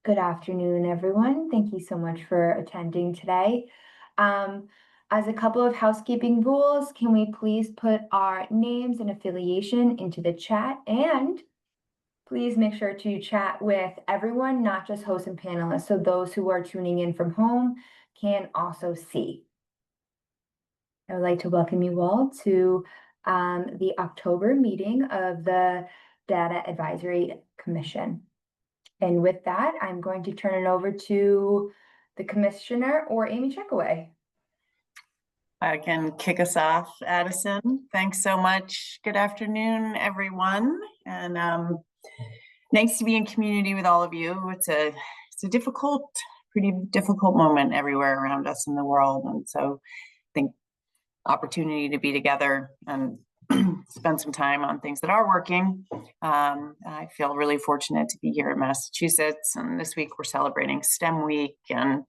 Good afternoon, everyone. Thank you so much for attending today. As a couple of housekeeping rules, can we please put our names and affiliation into the chat? And please make sure to chat with everyone, not just hosts and panelists, so those who are tuning in from home can also see. I would like to welcome you all to the October meeting of the Data Advisory Commission. And with that, I'm going to turn it over to the commissioner or Amy Checkaway. I can kick us off, Addison. Thanks so much. Good afternoon, everyone. And nice to be in community with all of you. It's a pretty difficult moment everywhere around us in the world. And so I think opportunity to be together and spend some time on things that are working. I feel really fortunate to be here in Massachusetts, and this week we're celebrating STEM Week, and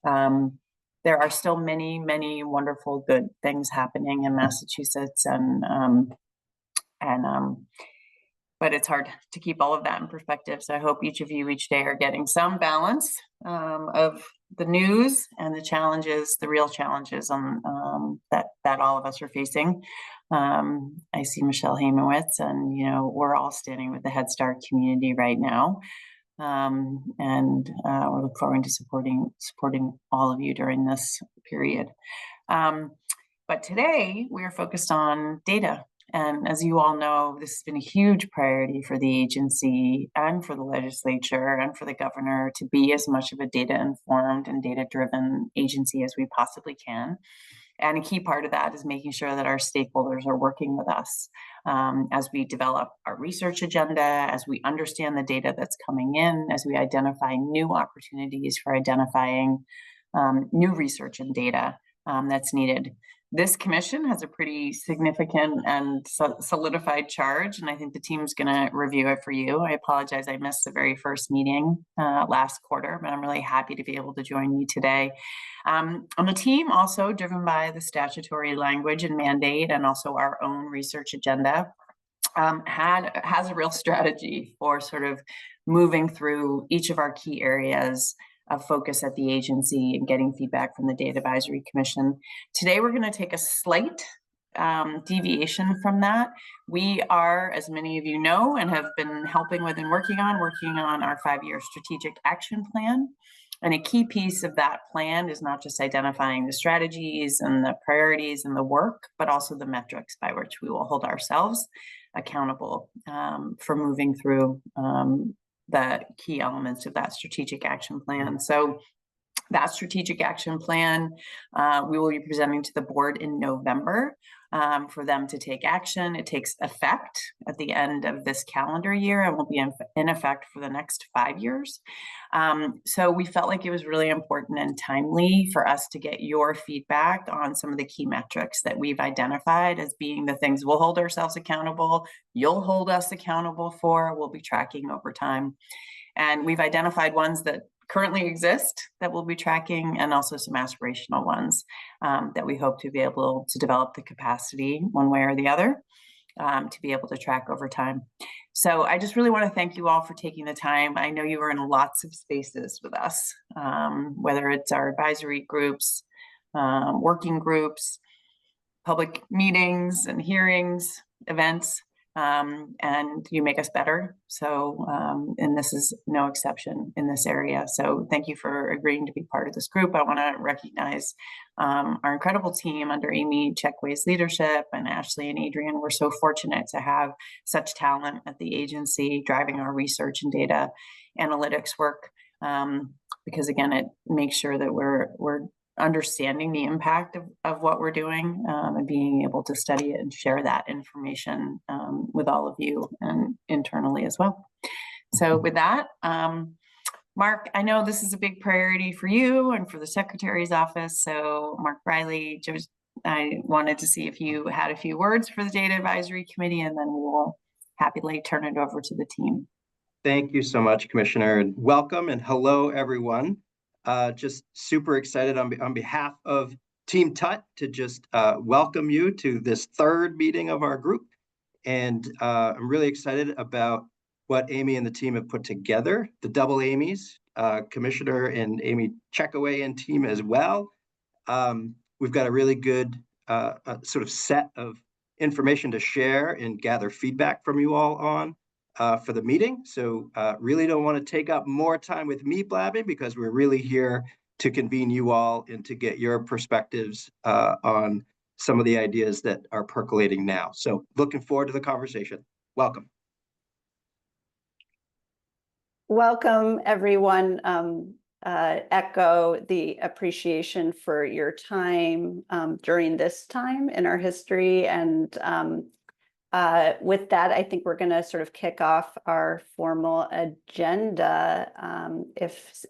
there are still many, many wonderful good things happening in Massachusetts, but it's hard to keep all of that in perspective. So I hope each of you each day are getting some balance of the news and the challenges, the real challenges that all of us are facing. I see Michelle Haymowitz, and we're all standing with the Head Start community right now, and we look forward to supporting all of you during this period. But today we are focused on data. And as you all know, this has been a huge priority for the agency and for the legislature and for the governor to be as much of a data-informed and data-driven agency as we possibly can. And a key part of that is making sure that our stakeholders are working with us as we develop our research agenda, as we understand the data that's coming in, as we identify new opportunities for identifying new research and data that's needed. This commission has a pretty significant and solidified charge, and I think the team's going to review it for you. I apologize, I missed the very first meeting last quarter, but I'm really happy to be able to join you today. On the team, also driven by the statutory language and mandate, and also our own research agenda, has a real strategy for sort of moving through each of our key areas of focus at the agency and getting feedback from the Data Advisory Commission. Today, we're going to take a slight deviation from that. We are, as many of you know, and have been helping with and working on our 5-year strategic action plan. And a key piece of that plan is not just identifying the strategies and the priorities and the work, but also the metrics by which we will hold ourselves accountable for moving through the key elements of that strategic action plan. So that strategic action plan, we will be presenting to the board in November for them to take action. It takes effect at the end of this calendar year and will be in effect for the next 5 years. So we felt like it was really important and timely for us to get your feedback on some of the key metrics that we've identified as being the things we'll hold ourselves accountable, you'll hold us accountable for, we'll be tracking over time. And we've identified ones that currently exist that we'll be tracking, and also some aspirational ones that we hope to be able to develop the capacity one way or the other to be able to track over time. So I just really want to thank you all for taking the time. I know you are in lots of spaces with us, whether it's our advisory groups, working groups, public meetings and hearings, events, and you make us better. So, and this is no exception in this area. So thank you for agreeing to be part of this group. I want to recognize our incredible team under Amy Checkaway's leadership, and Ashley and Adrian. We're so fortunate to have such talent at the agency driving our research and data analytics work, because again, it makes sure that we're understanding the impact of what we're doing and being able to study it and share that information with all of you and internally as well. So with that, Mark, I know this is a big priority for you and for the Secretary's office. So Mark Riley, I wanted to see if you had a few words for the Data Advisory Committee, and then we will happily turn it over to the team. Thank you so much, Commissioner, and welcome and hello, everyone. Just super excited on behalf of Team Tut to just welcome you to this third meeting of our group. And I'm really excited about what Amy and the team have put together, the double Amy's, Commissioner and Amy Checkaway and team as well. We've got a really good sort of set of information to share and gather feedback from you all on for the meeting. So really don't want to take up more time with me blabbing, because we're really here to convene you all and to get your perspectives on some of the ideas that are percolating now. So looking forward to the conversation. Welcome. Welcome, everyone. Echo the appreciation for your time during this time in our history. And with that, I think we're going to sort of kick off our formal agenda. If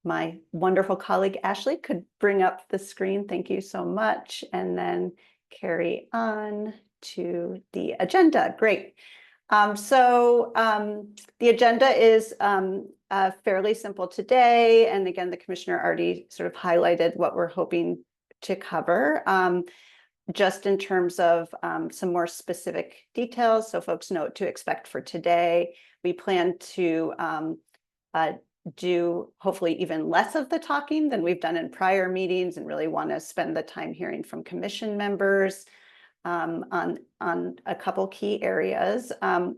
my wonderful colleague Ashley could bring up the screen, thank you so much, and then carry on to the agenda. Great. The agenda is fairly simple today. And again, the commissioner already sort of highlighted what we're hoping to cover, just in terms of some more specific details. So folks know what to expect for today. We plan to do hopefully even less of the talking than we've done in prior meetings, and really want to spend the time hearing from commission members on a couple key areas.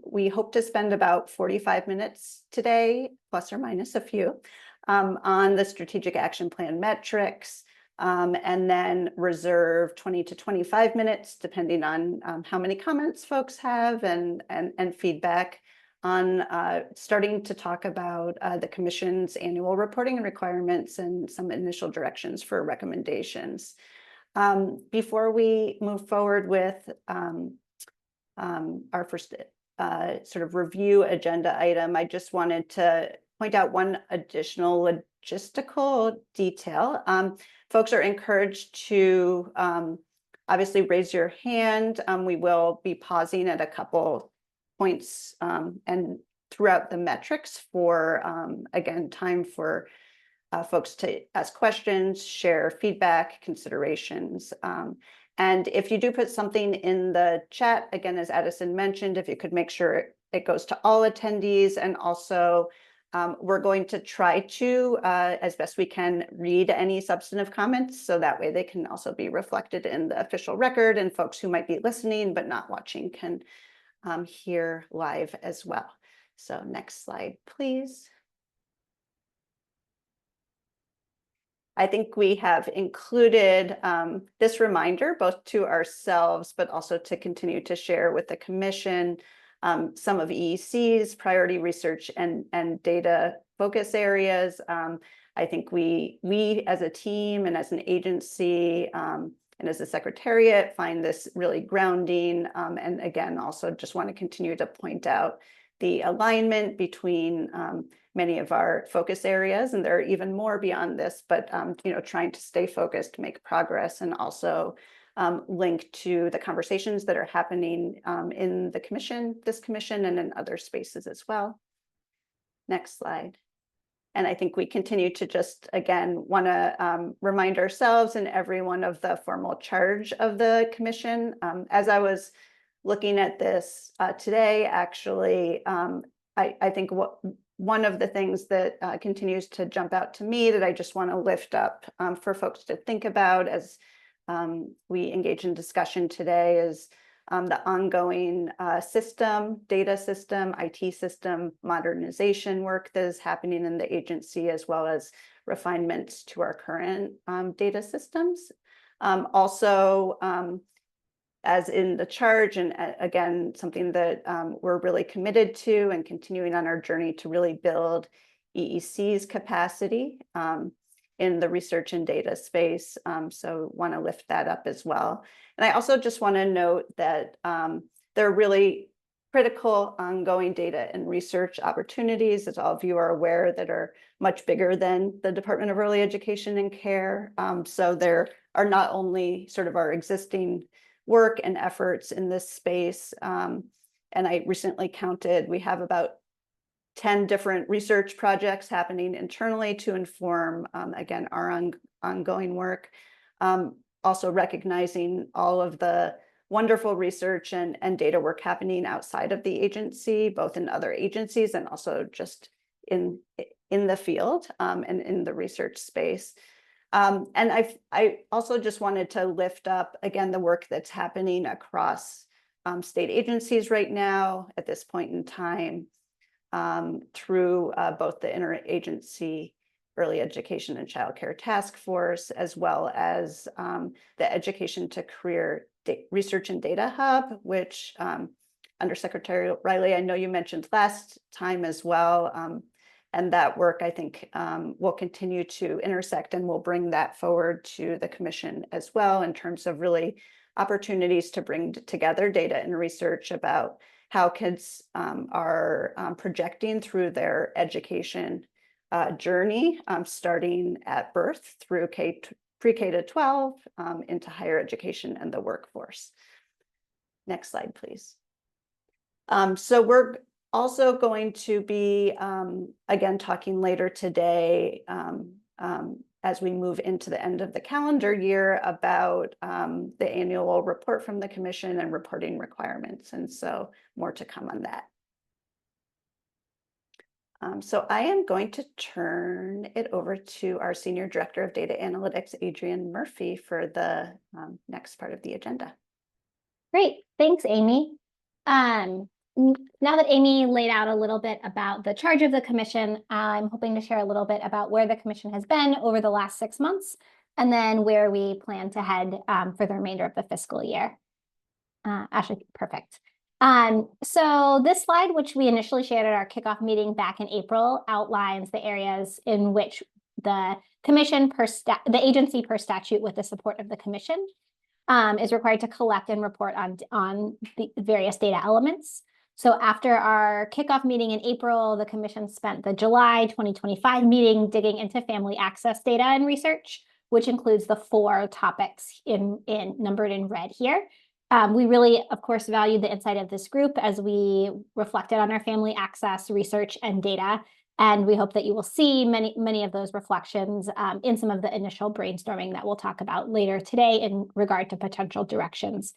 We hope to spend about 45 minutes today, plus or minus a few, on the strategic action plan metrics, and then reserve 20 to 25 minutes, depending on how many comments folks have and feedback on starting to talk about the Commission's annual reporting requirements and some initial directions for recommendations. Before we move forward with our first sort of review agenda item, I just wanted to point out one additional logistical detail. Folks are encouraged to obviously raise your hand. We will be pausing at a couple points and throughout the metrics for, again, time for folks to ask questions, share feedback, considerations. And if you do put something in the chat, again, as Addison mentioned, if you could make sure it goes to all attendees. And also, we're going to try to, as best we can, read any substantive comments, so that way they can also be reflected in the official record, and folks who might be listening but not watching can hear live as well. So next slide, please. I think we have included this reminder both to ourselves, but also to continue to share with the Commission some of EEC's priority research and data focus areas. I think we as a team and as an agency and as a secretariat find this really grounding. And again, also just want to continue to point out the alignment between many of our focus areas, and there are even more beyond this, but trying to stay focused, make progress, and also link to the conversations that are happening in the this commission, and in other spaces as well. Next slide. And I think we continue to just, again, want to remind ourselves and everyone of the formal charge of the commission. As I was looking at this today, actually, I think one of the things that continues to jump out to me that I just want to lift up for folks to think about as we engage in discussion today is the ongoing data system, IT system modernization work that is happening in the agency, as well as refinements to our current data systems. Also, as in the charge, and again, something that we're really committed to and continuing on our journey to really build EEC's capacity in the research and data space. So want to lift that up as well. And I also just want to note that there are really critical ongoing data and research opportunities, as all of you are aware, that are much bigger than the Department of Early Education and Care. So there are not only sort of our existing work and efforts in this space. And I recently counted, we have about 10 different research projects happening internally to inform, again, our ongoing work. Also recognizing all of the wonderful research and data work happening outside of the agency, both in other agencies and also just in in the field and in the research space. And I also just wanted to lift up, again, the work that's happening across state agencies right now at this point in time through both the Interagency Early Education and Childcare Task Force, as well as the Education to Career Research and Data Hub, which Undersecretary Riley, I know you mentioned last time as well. And that work, I think, will continue to intersect, and we'll bring that forward to the commission as well in terms of really opportunities to bring together data and research about how kids are projecting through their education journey, starting at birth through pre-K to 12 into higher education and the workforce. Next slide, please. So we're also going to be, again, talking later today as we move into the end of the calendar year about the annual report from the commission and reporting requirements. And so more to come on that. So I am going to turn it over to our Senior Director of Data Analytics, Adrienne Murphy, for the next part of the agenda. Great, thanks, Amy. Now that Amy laid out a little bit about the charge of the commission, I'm hoping to share a little bit about where the commission has been over the last 6 months, and then where we plan to head for the remainder of the fiscal year. Ashley, perfect. So this slide, which we initially shared at our kickoff meeting back in April, outlines the areas in which the commission the agency per statute with the support of the commission is required to collect and report on the various data elements. So after our kickoff meeting in April, the commission spent the July 2025 meeting digging into family access data and research, which includes the 4 topics numbered in red here. We really, of course, valued the insight of this group as we reflected on our family access research and data. And we hope that you will see many of those reflections in some of the initial brainstorming that we'll talk about later today in regard to potential directions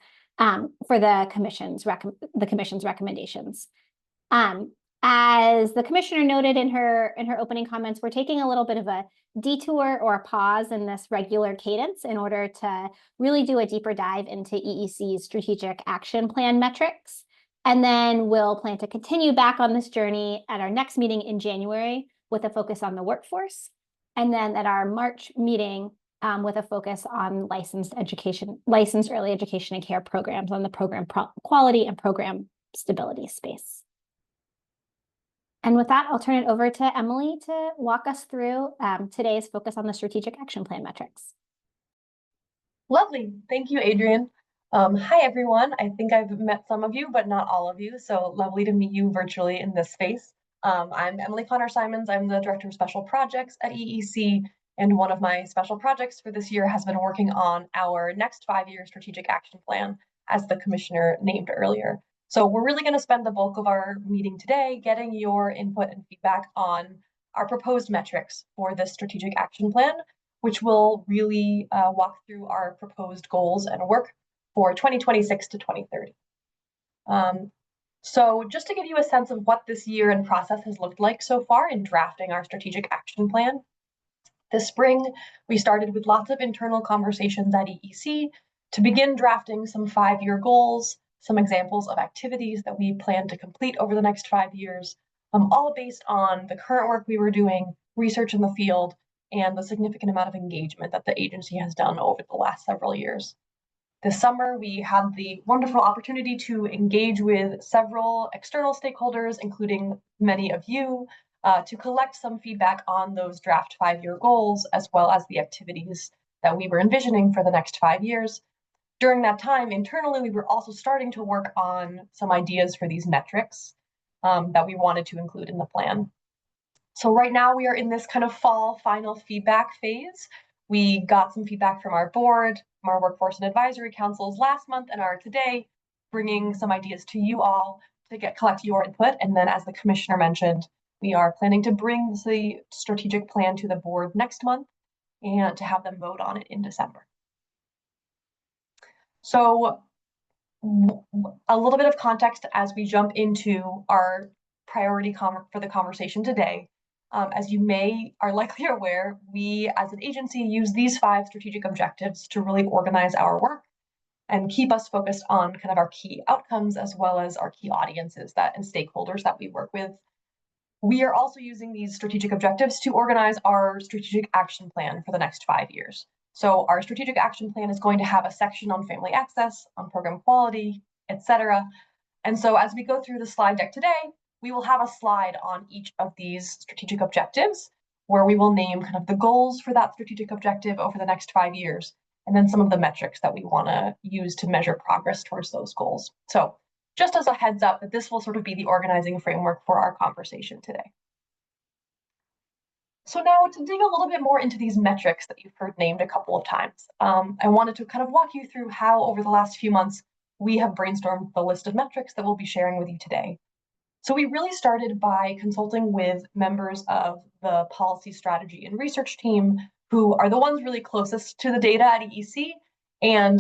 for the commission's recommendations. As the commissioner noted in her opening comments, we're taking a little bit of a detour or a pause in this regular cadence in order to really do a deeper dive into EEC's strategic action plan metrics. And then we'll plan to continue back on this journey at our next meeting in January with a focus on the workforce. And then at our March meeting with a focus on licensed early education and care programs on the program quality and program stability space. And with that, I'll turn it over to Emily to walk us through today's focus on the strategic action plan metrics. Lovely. Thank you, Adrienne. Hi, everyone. I think I've met some of you, but not all of you. So lovely to meet you virtually in this space. I'm Emily Connor-Simons. I'm the Director of Special Projects at EEC. And one of my special projects for this year has been working on our next 5-year strategic action plan, as the commissioner named earlier. So we're really going to spend the bulk of our meeting today getting your input and feedback on our proposed metrics for this strategic action plan, which will really walk through our proposed goals and work for 2026 to 2030. So just to give you a sense of what this year and process has looked like so far in drafting our strategic action plan, this spring, we started with lots of internal conversations at EEC to begin drafting some 5-year goals, some examples of activities that we plan to complete over the next 5 years, all based on the current work we were doing, research in the field, and the significant amount of engagement that the agency has done over the last several years. This summer, we had the wonderful opportunity to engage with several external stakeholders, including many of you, to collect some feedback on those draft 5-year goals, as well as the activities that we were envisioning for the next 5 years. During that time, internally, we were also starting to work on some ideas for these metrics that we wanted to include in the plan. So right now we are in this kind of fall final feedback phase. We got some feedback from our board, from our workforce and advisory councils last month, and are today bringing some ideas to you all to collect your input. And then, as the commissioner mentioned, we are planning to bring the strategic plan to the board next month and to have them vote on it in December. So a little bit of context as we jump into our priority for the conversation today. As you are likely aware, we as an agency use these 5 strategic objectives to really organize our work and keep us focused on kind of our key outcomes as well as our key audiences and stakeholders that we work with. We are also using these strategic objectives to organize our strategic action plan for the next 5 years. So our strategic action plan is going to have a section on family access, on program quality, etc. And so as we go through the slide deck today, we will have a slide on each of these strategic objectives where we will name kind of the goals for that strategic objective over the next 5 years, and then some of the metrics that we want to use to measure progress towards those goals. So just as a heads up that this will sort of be the organizing framework for our conversation today. So now to dig a little bit more into these metrics that you've heard named a couple of times, I wanted to kind of walk you through how over the last few months we have brainstormed the list of metrics that we'll be sharing with you today. So we really started by consulting with members of the policy strategy and research team, who are the ones really closest to the data at EEC and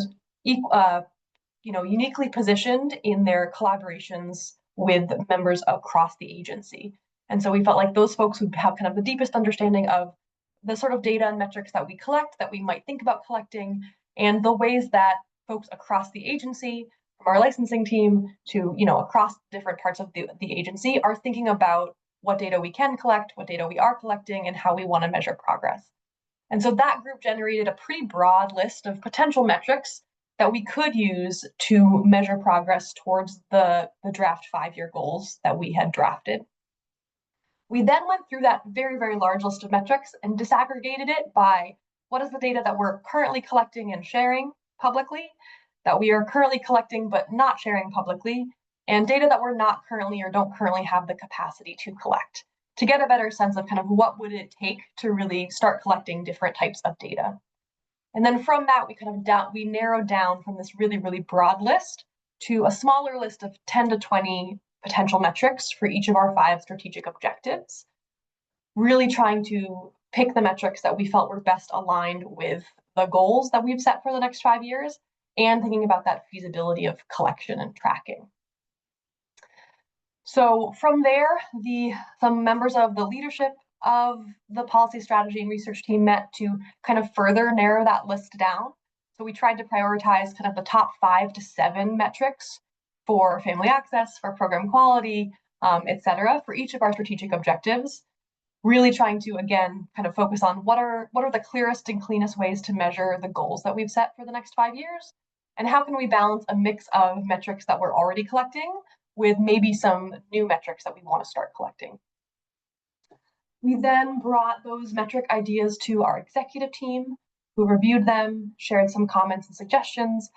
uniquely positioned in their collaborations with members across the agency. And so we felt like those folks would have kind of the deepest understanding of the sort of data and metrics that we collect, that we might think about collecting, and the ways that folks across the agency, from our licensing team to across different parts of the agency, are thinking about what data we can collect, what data we are collecting, and how we want to measure progress. And so that group generated a pretty broad list of potential metrics that we could use to measure progress towards the draft 5-year goals that we had drafted. We then went through that very, very large list of metrics and disaggregated it by what is the data that we're currently collecting and sharing publicly, that we are currently collecting but not sharing publicly, and data that we're not currently or don't currently have the capacity to collect, to get a better sense of kind of what would it take to really start collecting different types of data. And then from that, we narrowed down from this really, really broad list to a smaller list of 10 to 20 potential metrics for each of our 5 strategic objectives, really trying to pick the metrics that we felt were best aligned with the goals that we've set for the next 5 years, and thinking about that feasibility of collection and tracking. So from there, some members of the leadership of the policy strategy and research team met to kind of further narrow that list down. So we tried to prioritize kind of the top 5 to 7 metrics for family access, for program quality, et cetera, for each of our strategic objectives, really trying to, again, kind of focus on what are the clearest and cleanest ways to measure the goals that we've set for the next 5 years, and how can we balance a mix of metrics that we're already collecting with maybe some new metrics that we want to start collecting. We then brought those metric ideas to our executive team, who reviewed them, shared some comments and suggestions,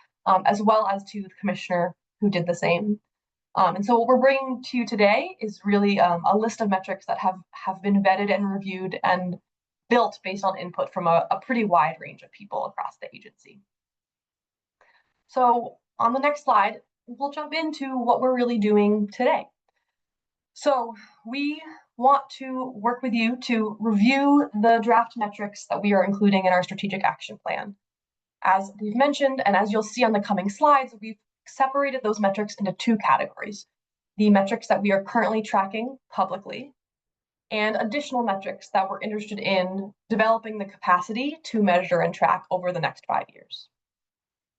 as well as to the commissioner, who did the same. And so what we're bringing to you today is really a list of metrics that have been vetted and reviewed and built based on input from a pretty wide range of people across the agency. So on the next slide, we'll jump into what we're really doing today. So we want to work with you to review the draft metrics that we are including in our strategic action plan. As we've mentioned, and as you'll see on the coming slides, we've separated those metrics into 2 categories: the metrics that we are currently tracking publicly, and additional metrics that we're interested in developing the capacity to measure and track over the next 5 years.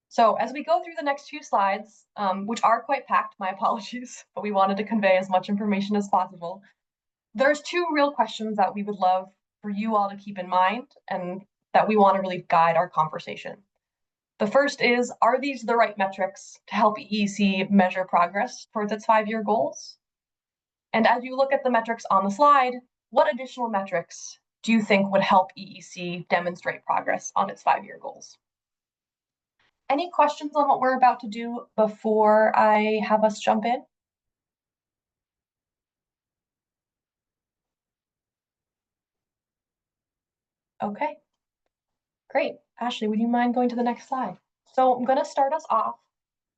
So as we go through the next few slides, which are quite packed, my apologies, but we wanted to convey as much information as possible, there's 2 real questions that we would love for you all to keep in mind and that we want to really guide our conversation. The first is, are these the right metrics to help EEC measure progress towards its 5-year goals? And as you look at the metrics on the slide, what additional metrics do you think would help EEC demonstrate progress on its 5-year goals? Any questions on what we're about to do before I have us jump in? Okay, great. Ashley, would you mind going to the next slide? So I'm going to start us off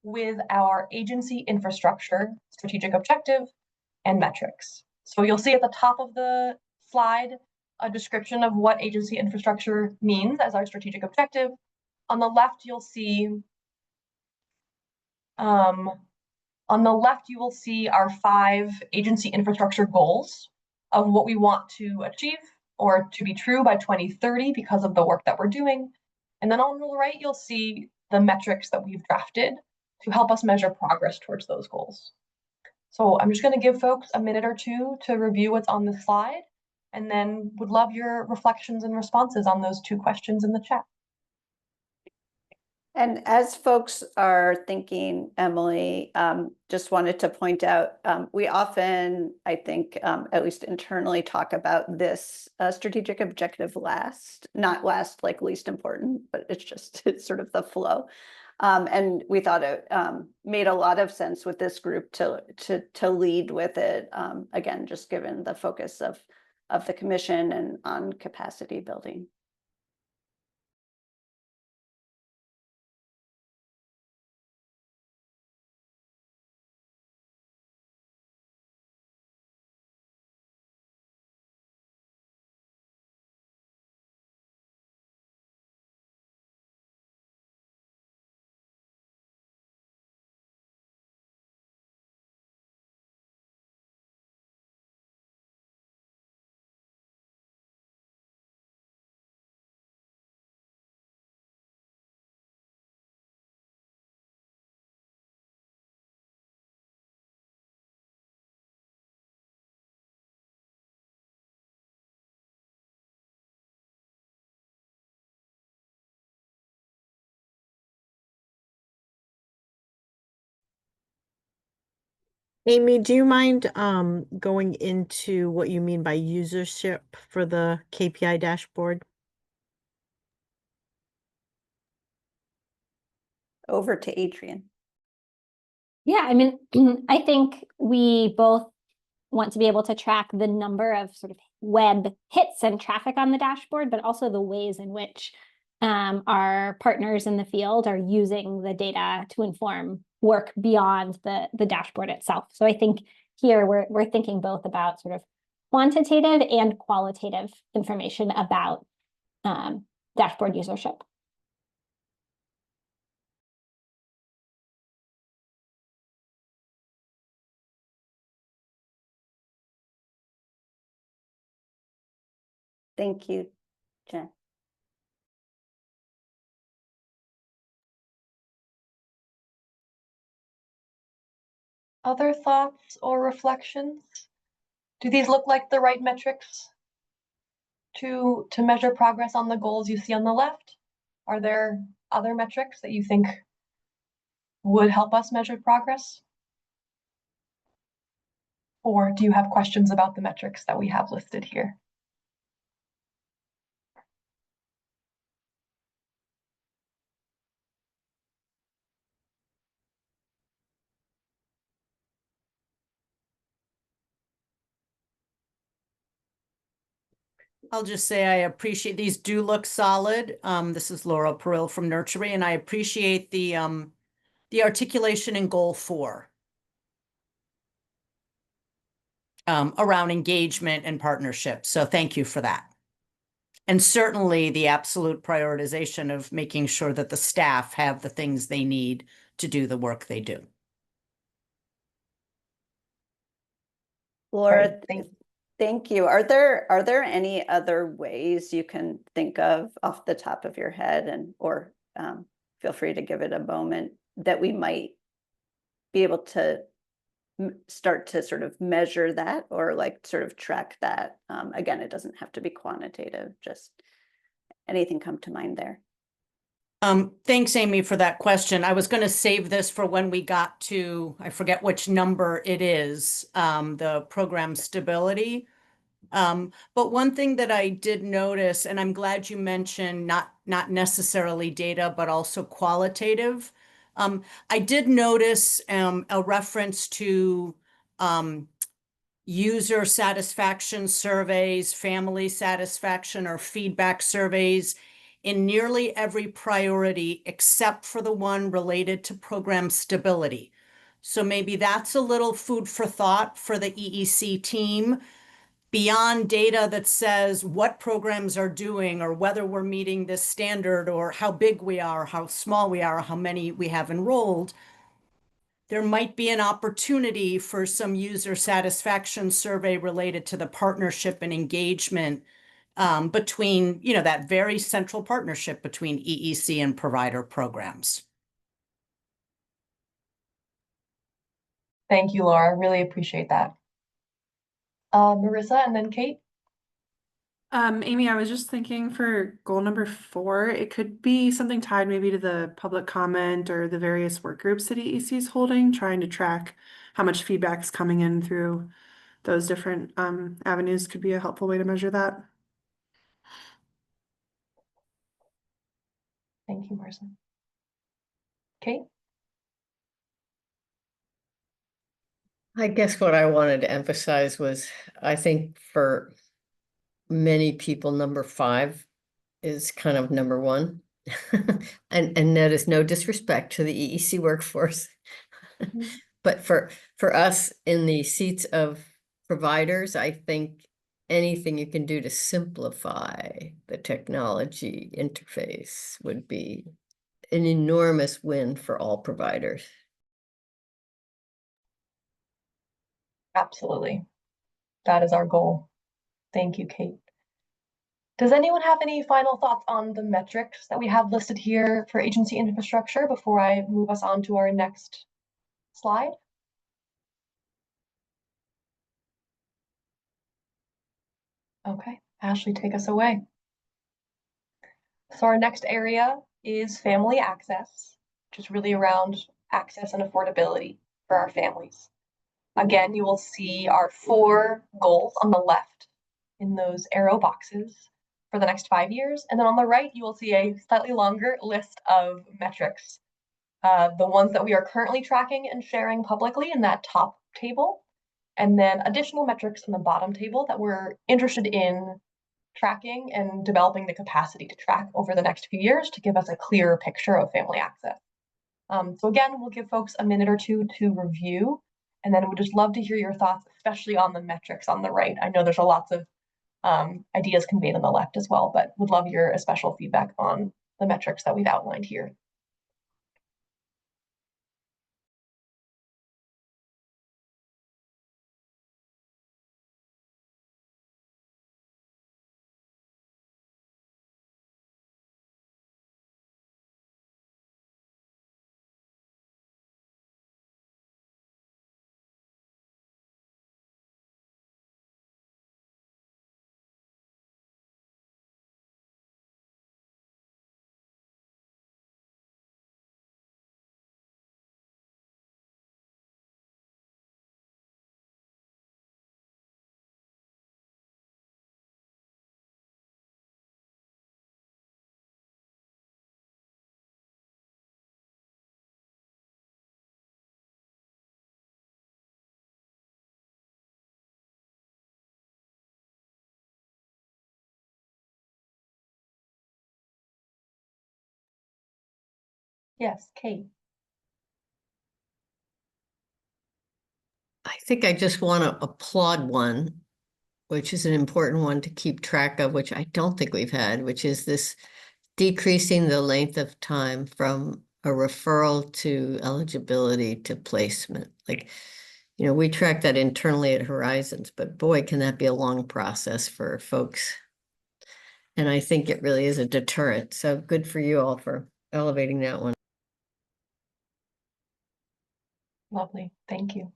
with our agency infrastructure, strategic objective, and metrics. So you'll see at the top of the slide a description of what agency infrastructure means as our strategic objective. On the left, you'll see you will see our 5 agency infrastructure goals of what we want to achieve or to be true by 2030 because of the work that we're doing. And then on the right, you'll see the metrics that we've drafted to help us measure progress towards those goals. So I'm just going to give folks a minute or two to review what's on the slide, and then would love your reflections and responses on those two questions in the chat. And as folks are thinking, Emily, just wanted to point out, we often, I think, at least internally talk about this strategic objective last, not last like least important, but it's sort of the flow. And we thought it made a lot of sense with this group to lead with it, again, just given the focus of the commission and on capacity building. Amy, do you mind going into what you mean by usership for the KPI dashboard? Over to Adrian. Yeah, I mean, I think we both want to be able to track the number of sort of web hits and traffic on the dashboard, but also the ways in which our partners in the field are using the data to inform work beyond the dashboard itself. So I think here we're thinking both about sort of quantitative and qualitative information about dashboard usership. Thank you, Jen. Other thoughts or reflections? Do these look like the right metrics to measure progress on the goals you see on the left? Are there other metrics that you think would help us measure progress? Or do you have questions about the metrics that we have listed here? I'll just say I appreciate these do look solid. This is Laura Perill from Nurturing, and I appreciate the articulation in goal 4 around engagement and partnership. So thank you for that. And certainly the absolute prioritization of making sure that the staff have the things they need to do the work they do. Laura, Great, thank you. Are there any other ways you can think of off the top of your head, and or feel free to give it a moment, that we might be able to start to sort of measure that or like sort of track that? Again, it doesn't have to be quantitative, just anything come to mind there? Thanks, Amy, for that question. I was going to save this for when we got to, I forget which number it is, the program stability. But one thing that I did notice, and I'm glad you mentioned not necessarily data, but also qualitative. I did notice a reference to user satisfaction surveys, family satisfaction or feedback surveys in nearly every priority except for the one related to program stability. So maybe that's a little food for thought for the EEC team. Beyond data that says what programs are doing or whether we're meeting this standard or how big we are, how small we are, how many we have enrolled, there might be an opportunity for some user satisfaction survey related to the partnership and engagement between, that very central partnership between EEC and provider programs. Thank you, Laura. Really appreciate that. Marissa and then Kate. Amy, I was just thinking for goal number 4, it could be something tied maybe to the public comment or the various work groups that EEC is holding, trying to track how much feedback is coming in through those different avenues could be a helpful way to measure that. Thank you, Marissa. Kate? I guess what I wanted to emphasize was, I think for many people, number 5 is kind of number 1. And that is no disrespect to the EEC workforce. But for us in the seats of providers, I think anything you can do to simplify the technology interface would be an enormous win for all providers. Absolutely. That is our goal. Thank you, Kate. Does anyone have any final thoughts on the metrics that we have listed here for agency infrastructure before I move us on to our next slide? Okay, Ashley, take us away. So our next area is family access, which is really around access and affordability for our families. Again, you will see our 4 goals on the left in those arrow boxes for the next 5 years. And then on the right, you will see a slightly longer list of metrics. The ones that we are currently tracking and sharing publicly in that top table, and then additional metrics in the bottom table that we're interested in tracking and developing the capacity to track over the next few years to give us a clearer picture of family access. So again, we'll give folks a minute or two to review, and then we'd just love to hear your thoughts, especially on the metrics on the right. I know there's lots of ideas conveyed on the left as well, but would love your special feedback on the metrics that we've outlined here. Yes, Kate. I think I just want to applaud one, which is an important one to keep track of, which I don't think we've had, which is this decreasing the length of time from a referral to eligibility to placement. Like, we track that internally at Horizons, but boy, can that be a long process for folks. And I think it really is a deterrent. So good for you all for elevating that one. Lovely, thank you.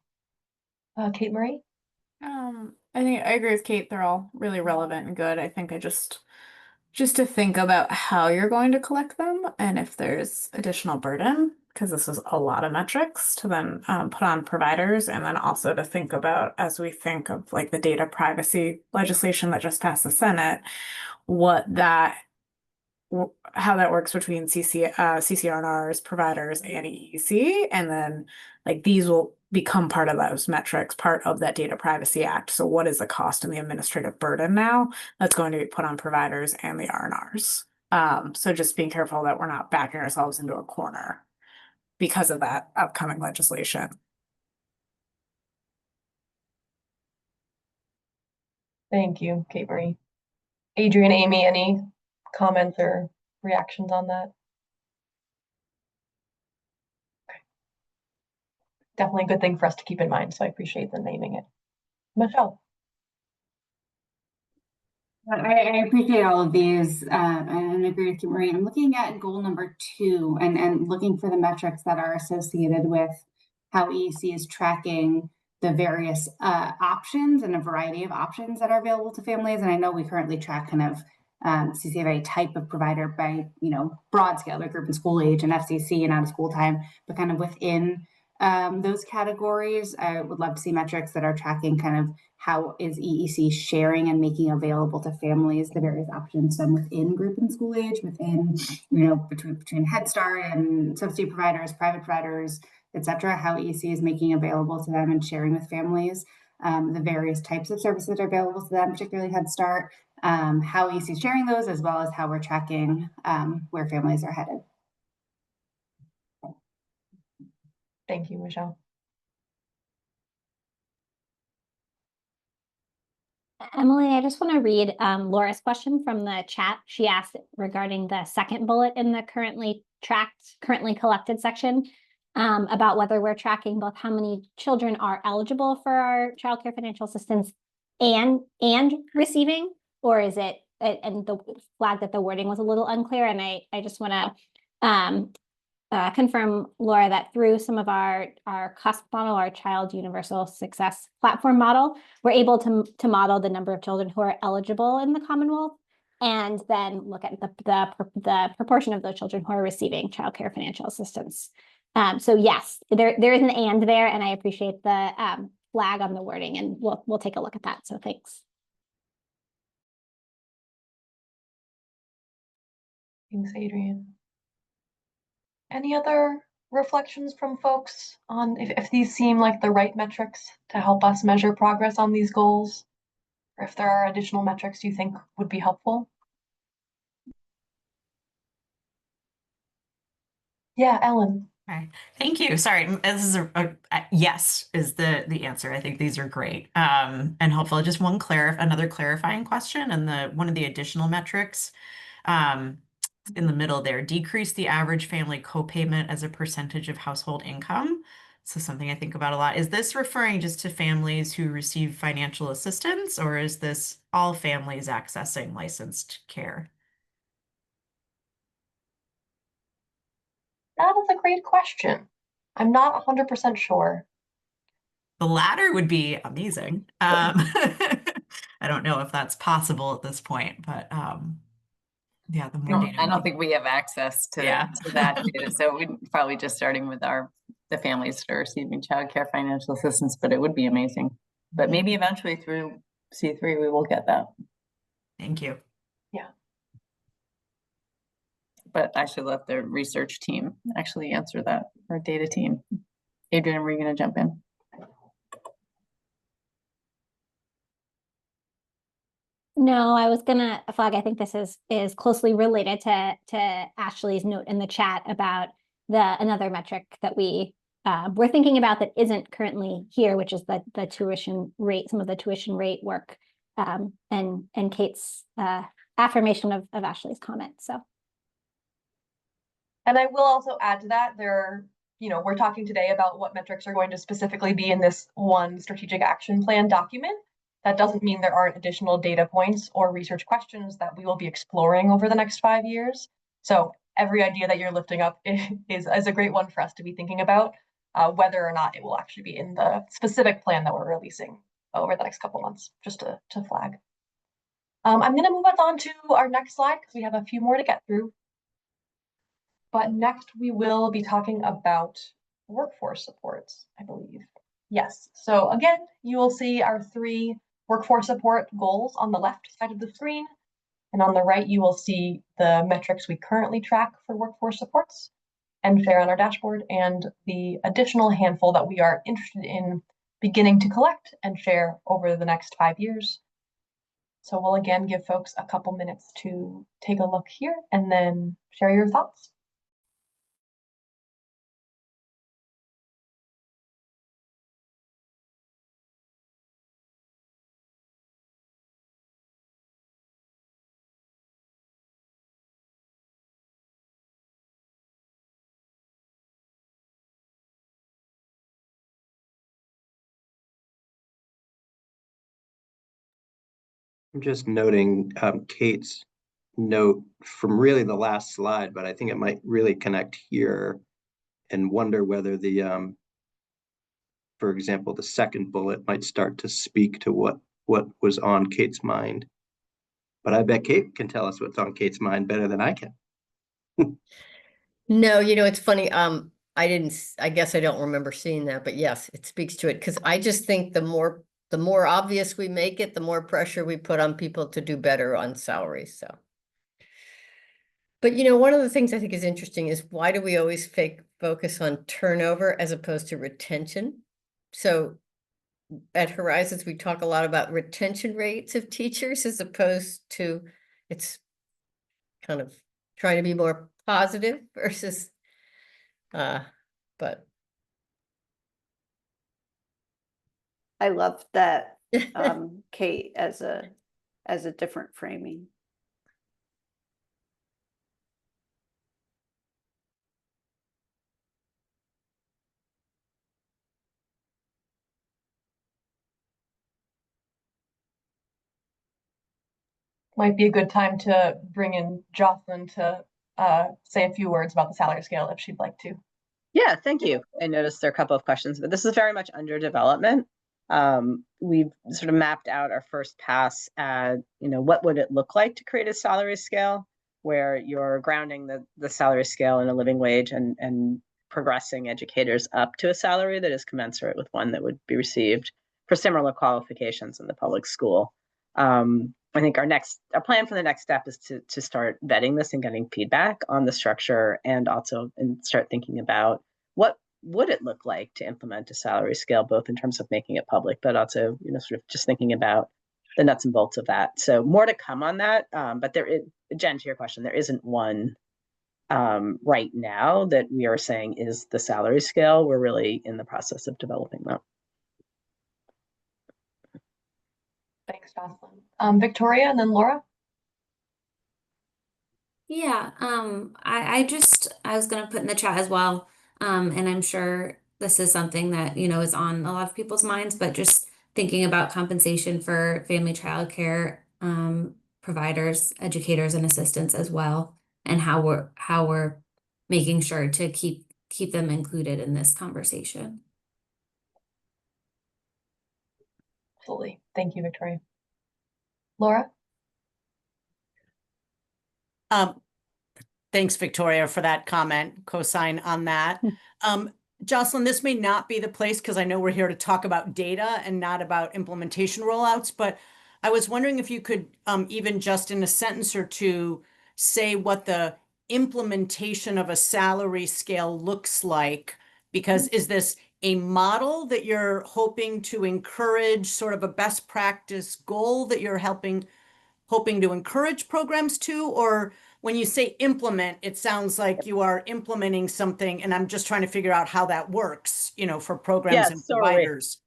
Kate Marie? I think I agree with Kate. They're all really relevant and good. I think I just to think about how you're going to collect them and if there's additional burden, because this is a lot of metrics to then put on providers, and then also to think about as we think of like the data privacy legislation that just passed the Senate, how that works between CCRNRs, providers, and EEC, and then like these will become part of those metrics, part of that Data Privacy Act. So what is the cost and the administrative burden now that's going to be put on providers and the RNRs? So just being careful that we're not backing ourselves into a corner because of that upcoming legislation. Thank you, Kate Marie. Adrian, Amy, any comments or reactions on that? Okay. definitely a good thing for us to keep in mind. So I appreciate the naming it. Michelle. I appreciate all of these and agree with you, Marie. I'm looking at goal number 2 and looking for the metrics that are associated with how EEC is tracking the various options and a variety of options that are available to families. And I know we currently track kind of CCFA type of provider by, broad scale, by group and school age and FCC and out of school time, but kind of within those categories, I would love to see metrics that are tracking kind of how is EEC sharing and making available to families the various options done within group and school age, within, between Head Start and subsidy providers, private providers, et cetera, how EEC is making available to them and sharing with families the various types of services that are available to them, particularly Head Start, how EEC is sharing those, as well as how we're tracking where families are headed. Thank you, Michelle. Emily, I just want to read Laura's question from the chat. She asked regarding the second bullet in the currently collected section about whether we're tracking both how many children are eligible for our childcare financial assistance and receiving, or is it, and the flag that the wording was a little unclear. And I just want to confirm, Laura, that through some of our CUSP model, our Child Universal Success Platform model, we're able to model the number of children who are eligible in the Commonwealth, and then look at the proportion of those children who are receiving childcare financial assistance. So yes, there is an and there, and I appreciate the flag on the wording, and we'll take a look at that. So thanks. Thanks, Adrian. Any other reflections from folks on if these seem like the right metrics to help us measure progress on these goals, or if there are additional metrics you think would be helpful? Yeah, Ellen. Okay, thank you. Sorry, this is a yes is the answer. I think these are great and helpful. Just another clarifying question, and one of the additional metrics in the middle there, decrease the average family co-payment as a percentage of household income. So something I think about a lot. Is this referring just to families who receive financial assistance, or is this all families accessing licensed care? That is a great question. I'm not 100% sure. The latter would be amazing. I don't know if that's possible at this point, but yeah, the more data. I don't think we have access to that data. So we're probably just starting with the families that are receiving childcare financial assistance, but it would be amazing. But maybe eventually through C3 we will get that. Thank you. Yeah. But I should let the research team actually answer that, or data team. Adrian, were you going to jump in? No, I was gonna flag, I think this is closely related to Ashley's note in the chat about another metric that we're thinking about that isn't currently here, which is the tuition rate, some of the tuition rate work, and Kate's affirmation of Ashley's comment. So. And I will also add to that, we're talking today about what metrics are going to specifically be in this one strategic action plan document. That doesn't mean there aren't additional data points or research questions that we will be exploring over the next 5 years. So every idea that you're lifting up is a great one for us to be thinking about, whether or not it will actually be in the specific plan that we're releasing over the next couple months, just to flag. I'm going to move us on to our next slide because we have a few more to get through. But next we will be talking about workforce supports, I believe. Yes, so again, you will see our 3 workforce support goals on the left side of the screen. And on the right, you will see the metrics we currently track for workforce supports and share on our dashboard, and the additional handful that we are interested in beginning to collect and share over the next 5 years. So we'll again give folks a couple minutes to take a look here and then share your thoughts. I'm just noting Kate's note from really the last slide, but I think it might really connect here and wonder whether the, for example, the second bullet might start to speak to what was on Kate's mind. But I bet Kate can tell us what's on Kate's mind better than I can. No, it's funny. I guess I don't remember seeing that, but yes, it speaks to it because I just think the more obvious we make it, the more pressure we put on people to do better on salaries. So, but one of the things I think is interesting is why do we always focus on turnover as opposed to retention? So at Horizons, we talk a lot about retention rates of teachers as opposed to it's kind of trying to be more positive versus but I love that, Kate, as a different framing. Might be a good time to bring in Jocelyn to say a few words about the salary scale if she'd like to. Yeah, thank you. I noticed there are a couple of questions, but this is very much under development. We've sort of mapped out our first pass at, what would it look like to create a salary scale where you're grounding the salary scale in a living wage and progressing educators up to a salary that is commensurate with one that would be received for similar qualifications in the public school. I think our plan for the next step is to start vetting this and getting feedback on the structure and start thinking about what would it look like to implement a salary scale, both in terms of making it public, but also, sort of just thinking about the nuts and bolts of that. So more to come on that. But Jen, to your question, there isn't one right now that we are saying is the salary scale. We're really in the process of developing that. Thanks, Jocelyn. Victoria and then Laura. Yeah, I was gonna put in the chat as well, and I'm sure this is something that, is on a lot of people's minds, but just thinking about compensation for family childcare, providers, educators, and assistants as well, and how we're making sure to keep them included in this conversation. Absolutely. Thank you, Victoria. Laura? Thanks, Victoria, for that comment, cosign on that. Jocelyn, this may not be the place because I know we're here to talk about data and not about implementation rollouts, but I was wondering if you could even just in a sentence or two say what the implementation of a salary scale looks like, because is this a model that you're hoping to encourage, sort of a best practice goal that you're hoping to encourage programs to, or when you say implement, it sounds like you are implementing something, and I'm just trying to figure out how that works, for programs and providers.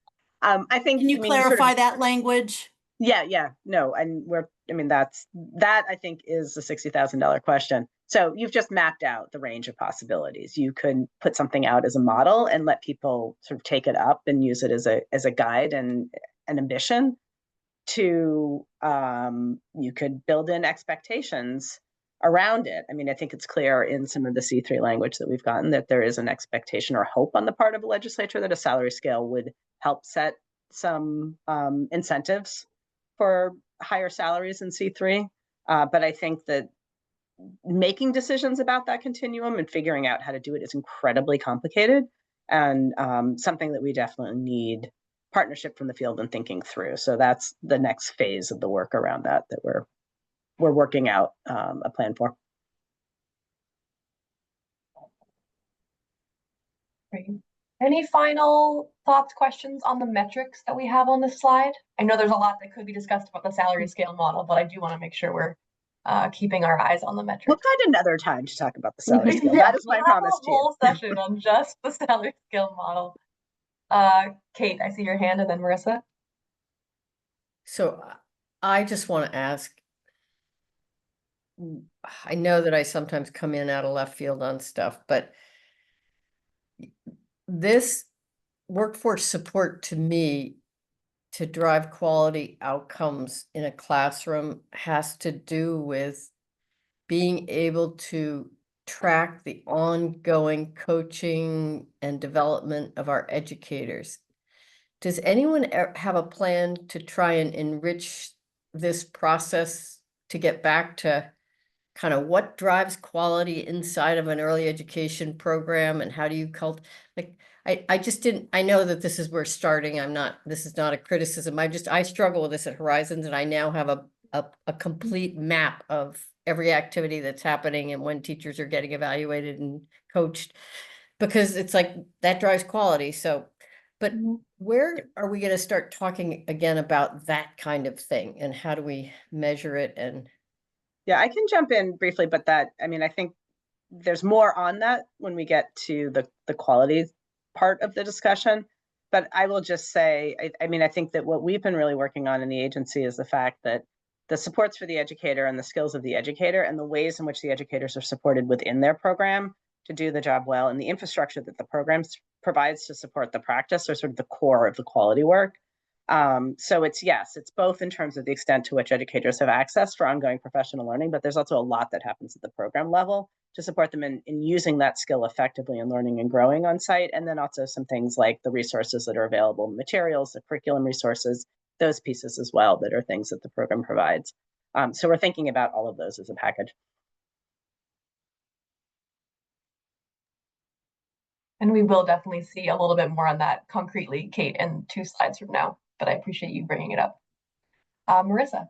I think, can you clarify that language? Yeah, no, and that I think is a $60,000 question. So you've just mapped out the range of possibilities. You could put something out as a model and let people sort of take it up and use it as a guide and an ambition. You could build in expectations around it. I think it's clear in some of the C3 language that we've gotten that there is an expectation or hope on the part of the legislature that a salary scale would help set some incentives for higher salaries in C3. But I think that making decisions about that continuum and figuring out how to do it is incredibly complicated and something that we definitely need partnership from the field and thinking through. So that's the next phase of the work around that we're working out a plan for. Great. Any final thoughts, questions on the metrics that we have on this slide? I know there's a lot that could be discussed about the salary scale model, but I do want to make sure we're keeping our eyes on the metrics. We'll find another time to talk about the salary scale. That is my promise to you. A whole session on just the salary scale model. Kate, I see your hand, and then Marissa. So I just want to ask, I know that I sometimes come in out of left field on stuff, but this workforce support to me to drive quality outcomes in a classroom has to do with being able to track the ongoing coaching and development of our educators. Does anyone have a plan to try and enrich this process to get back to kind of what drives quality inside of an early education program, and how do you like, I just didn't, I know that this is where starting, this is not a criticism. I struggle with this at Horizons, and I now have a complete map of every activity that's happening and when teachers are getting evaluated and coached, because it's like that drives quality. So, but where are we going to start talking again about that kind of thing, and how do we measure it? And yeah, I can jump in briefly, but I think there's more on that when we get to the quality part of the discussion. But I will just say, I think that what we've been really working on in the agency is the fact that the supports for the educator and the skills of the educator and the ways in which the educators are supported within their program to do the job well, and the infrastructure that the program provides to support the practice are sort of the core of the quality work. So it's both in terms of the extent to which educators have access for ongoing professional learning, but there's also a lot that happens at the program level to support them in using that skill effectively in learning and growing on site. And then also some things like the resources that are available, materials, the curriculum resources, those pieces as well that are things that the program provides. So we're thinking about all of those as a package. And we will definitely see a little bit more on that concretely, Kate, in 2 slides from now, but I appreciate you bringing it up. Marissa.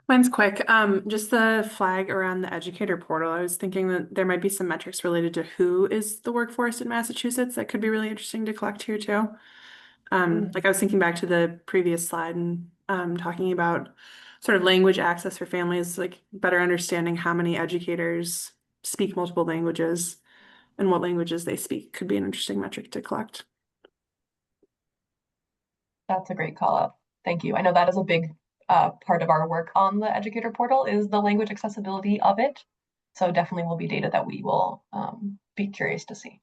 Mine's quick. Just the flag around the educator portal. I was thinking that there might be some metrics related to who is the workforce in Massachusetts that could be really interesting to collect here too. Like I was thinking back to the previous slide and talking about sort of language access for families, like better understanding how many educators speak multiple languages and what languages they speak could be an interesting metric to collect. That's a great call out. Thank you. I know that is a big part of our work on the educator portal is the language accessibility of it. So definitely will be data that we will be curious to see.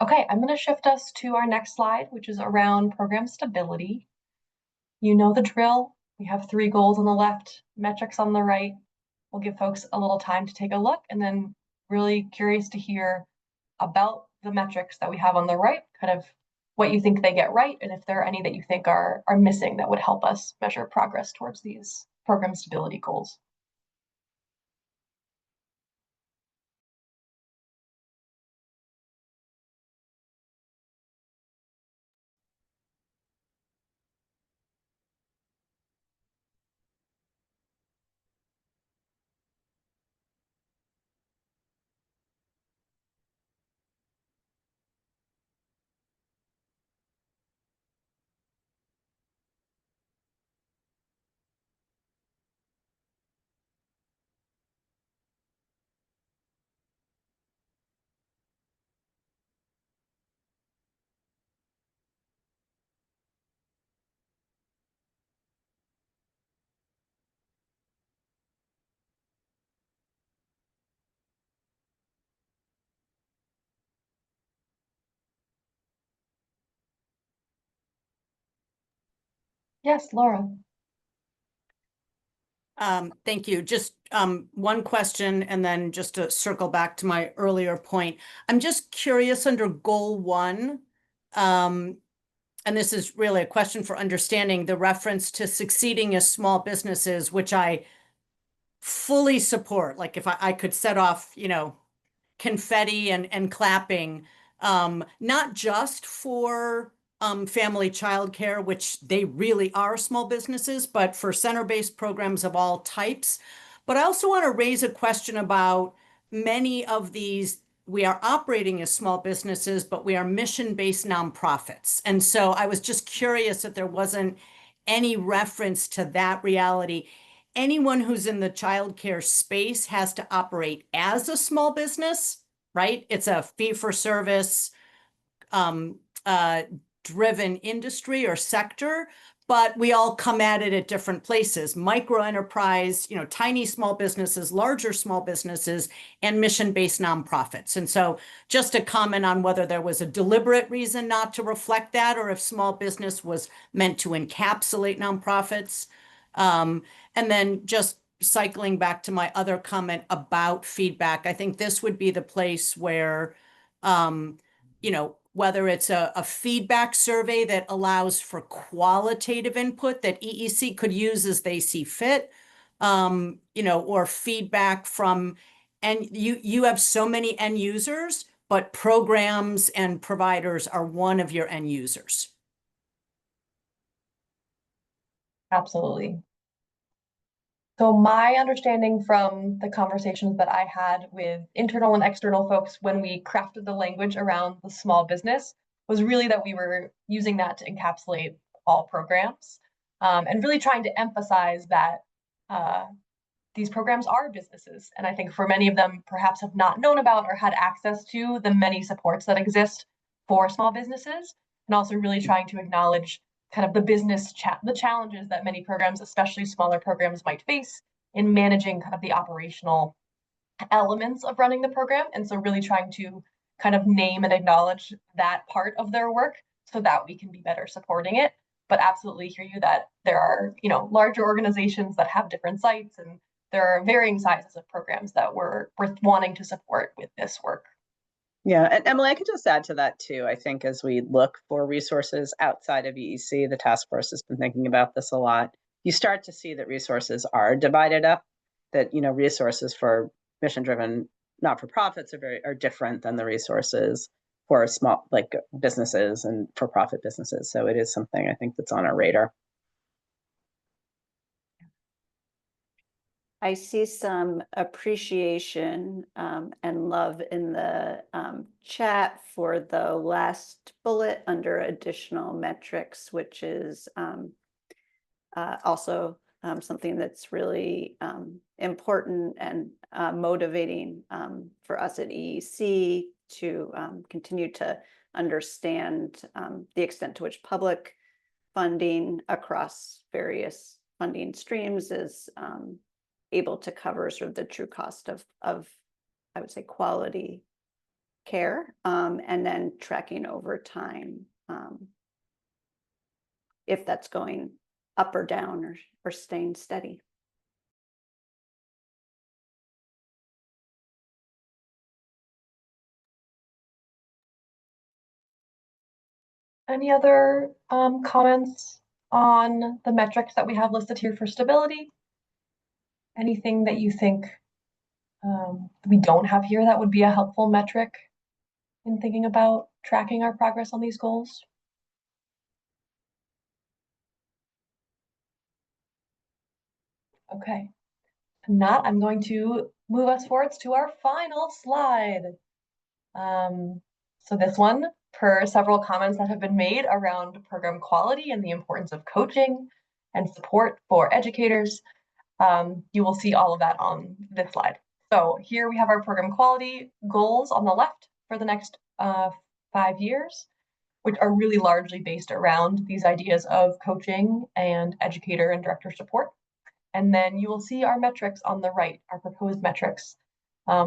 Okay, I'm going to shift us to our next slide, which is around program stability. You know the drill. We have 3 goals on the left, metrics on the right. We'll give folks a little time to take a look, and then really curious to hear about the metrics that we have on the right, kind of what you think they get right, and if there are any that you think are missing that would help us measure progress towards these program stability goals. Yes, Laura. Thank you. Just one question, and then just to circle back to my earlier point. I'm just curious under goal 1, and this is really a question for understanding the reference to succeeding as small businesses, which I fully support. Like if I could set off, confetti and clapping, not just for family childcare, which they really are small businesses, but for center-based programs of all types. But I also want to raise a question about many of these. We are operating as small businesses, but we are mission-based nonprofits. And so I was just curious if there wasn't any reference to that reality. Anyone who's in the childcare space has to operate as a small business, right? It's a fee-for-service driven industry or sector, but we all come at it at different places. Micro enterprise, tiny small businesses, larger small businesses, and mission-based nonprofits. And so just to comment on whether there was a deliberate reason not to reflect that, or if small business was meant to encapsulate nonprofits. And then just cycling back to my other comment about feedback, I think this would be the place where, whether it's a feedback survey that allows for qualitative input that EEC could use as they see fit, or feedback from, and you have so many end users, but programs and providers are one of your end users. Absolutely. So my understanding from the conversations that I had with internal and external folks when we crafted the language around the small business was really that we were using that to encapsulate all programs, and really trying to emphasize that these programs are businesses. And I think for many of them perhaps have not known about or had access to the many supports that exist for small businesses, and also really trying to acknowledge kind of the challenges that many programs, especially smaller programs, might face in managing kind of the operational elements of running the program. And so really trying to kind of name and acknowledge that part of their work so that we can be better supporting it. But absolutely hear you that there are, larger organizations that have different sites, and there are varying sizes of programs that we're wanting to support with this work. Yeah, and Emily, I could just add to that too. I think as we look for resources outside of EEC, the task force has been thinking about this a lot. You start to see that resources are divided up, that resources for mission-driven not-for-profits are different than the resources for small businesses and for-profit businesses. So it is something I think that's on our radar. I see some appreciation and love in the chat for the last bullet under additional metrics, which is also something that's really important and motivating for us at EEC to continue to understand the extent to which public funding across various funding streams is able to cover sort of the true cost of I would say quality care, and then tracking over time if that's going up or down or staying steady. Any other comments on the metrics that we have listed here for stability? Anything that you think we don't have here that would be a helpful metric in thinking about tracking our progress on these goals? Okay. If not, I'm going to move us forwards to our final slide. So this one, per several comments that have been made around program quality and the importance of coaching and support for educators, you will see all of that on this slide. So here we have our program quality goals on the left for the next 5 years, which are really largely based around these ideas of coaching and educator and director support. And then you will see our metrics on the right, our proposed metrics,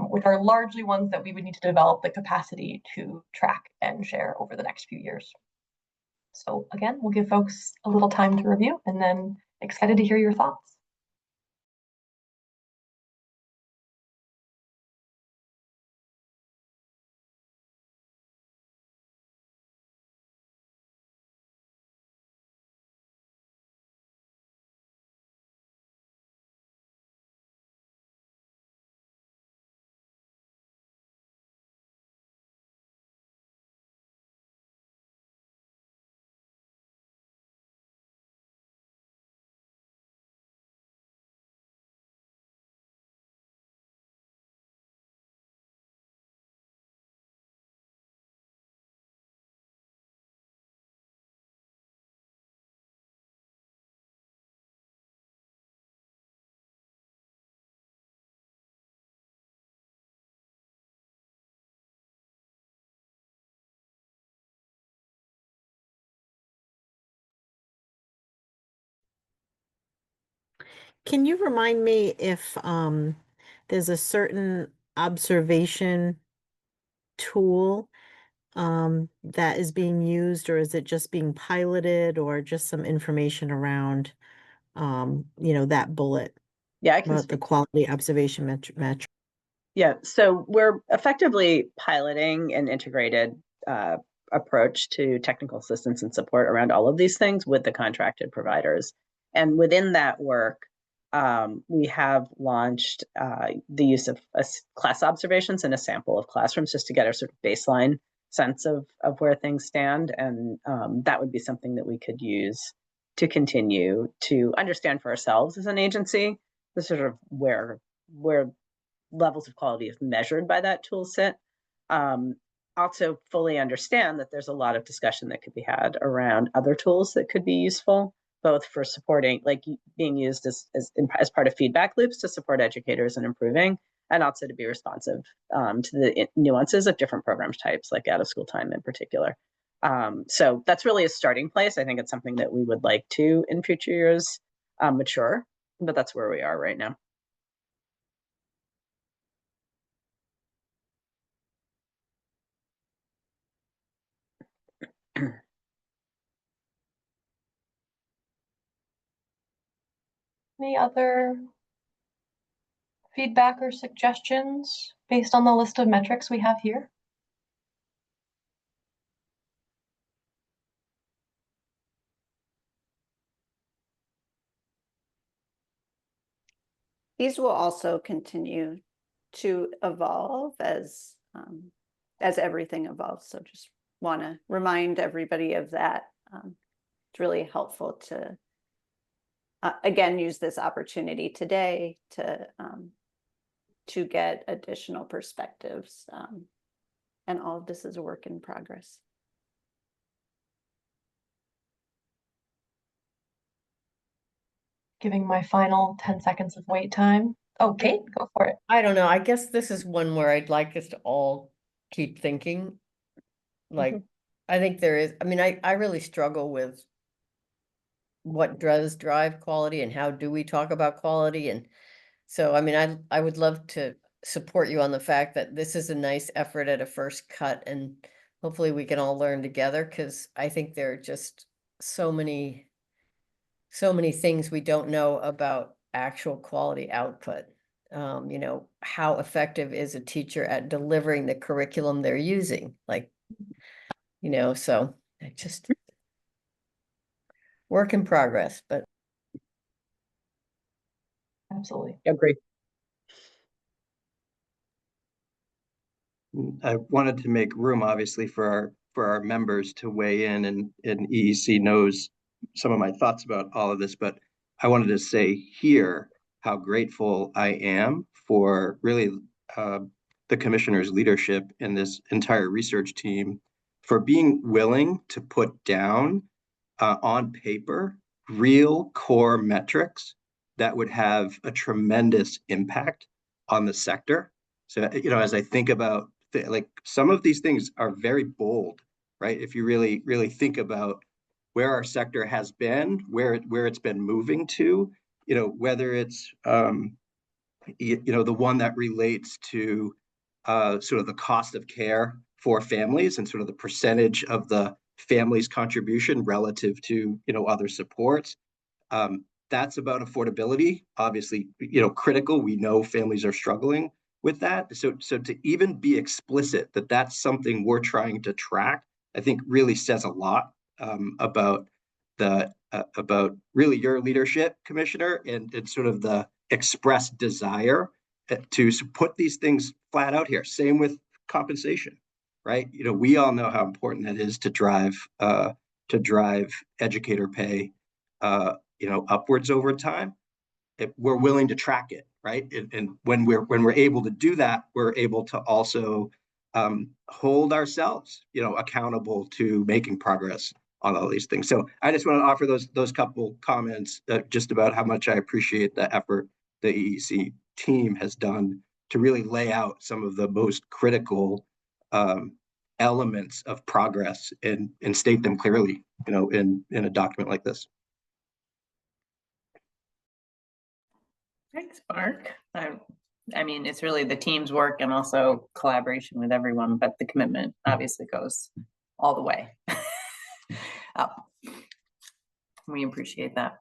which are largely ones that we would need to develop the capacity to track and share over the next few years. So again, we'll give folks a little time to review, and then excited to hear your thoughts. can you remind me if there's a certain observation tool that is being used, or is it just being piloted, or just some information around that bullet Yeah, I can about the speak. quality observation metric? Yeah, so we're effectively piloting an integrated approach to technical assistance and support around all of these things with the contracted providers. And within that work, we have launched the use of class observations in a sample of classrooms just to get a sort of baseline sense of where things stand. And that would be something that we could use to continue to understand for ourselves as an agency the sort of where levels of quality is measured by that tool set. Also fully understand that there's a lot of discussion that could be had around other tools that could be useful, both for supporting, like being used as part of feedback loops to support educators in improving, and also to be responsive to the nuances of different program types, like out of school time in particular. So that's really a starting place. I think it's something that we would like to, in future years, mature, but that's where we are right now. Any other feedback or suggestions based on the list of metrics we have here? These will also continue to evolve as everything evolves. So just want to remind everybody of that. It's really helpful to again use this opportunity today to get additional perspectives. And all of this is a work in progress. Giving my final 10 seconds of wait time. Oh, Kate, go for it. I don't know. I guess this is one where I'd like us to all keep thinking. Like, I think there is, I mean, I really struggle with what does drive quality and how do we talk about quality. And so, I mean, I would love to support you on the fact that this is a nice effort at a first cut, and hopefully we can all learn together, because I think there are just so many things we don't know about actual quality output. How effective is a teacher at delivering the curriculum they're using? Like, so I just work in progress, but. Absolutely. Agree. I wanted to make room, obviously, for our members to weigh in, and EEC knows some of my thoughts about all of this, but I wanted to say here how grateful I am for really the commissioner's leadership in this entire research team for being willing to put down on paper real core metrics that would have a tremendous impact on the sector. So, as I think about like some of these things are very bold, right? If you really, really think about where our sector has been, where it's been moving to, whether it's, the one that relates to sort of the cost of care for families and sort of the percentage of the family's contribution relative to, other supports. That's about affordability, obviously, critical. We know families are struggling with that. So to even be explicit that that's something we're trying to track, I think really says a lot about really your leadership, Commissioner, and sort of the expressed desire to put these things flat out here. Same with compensation, right? We all know how important that is to drive educator pay upwards over time. We're willing to track it, right? And when we're able to do that, we're able to also hold ourselves, accountable to making progress on all these things. So I just want to offer those couple comments just about how much I appreciate the effort the EEC team has done to really lay out some of the most critical elements of progress and state them clearly, in a document like this. Thanks, Mark. I mean, it's really the team's work and also collaboration with everyone, but the commitment obviously goes all the way up. We appreciate that.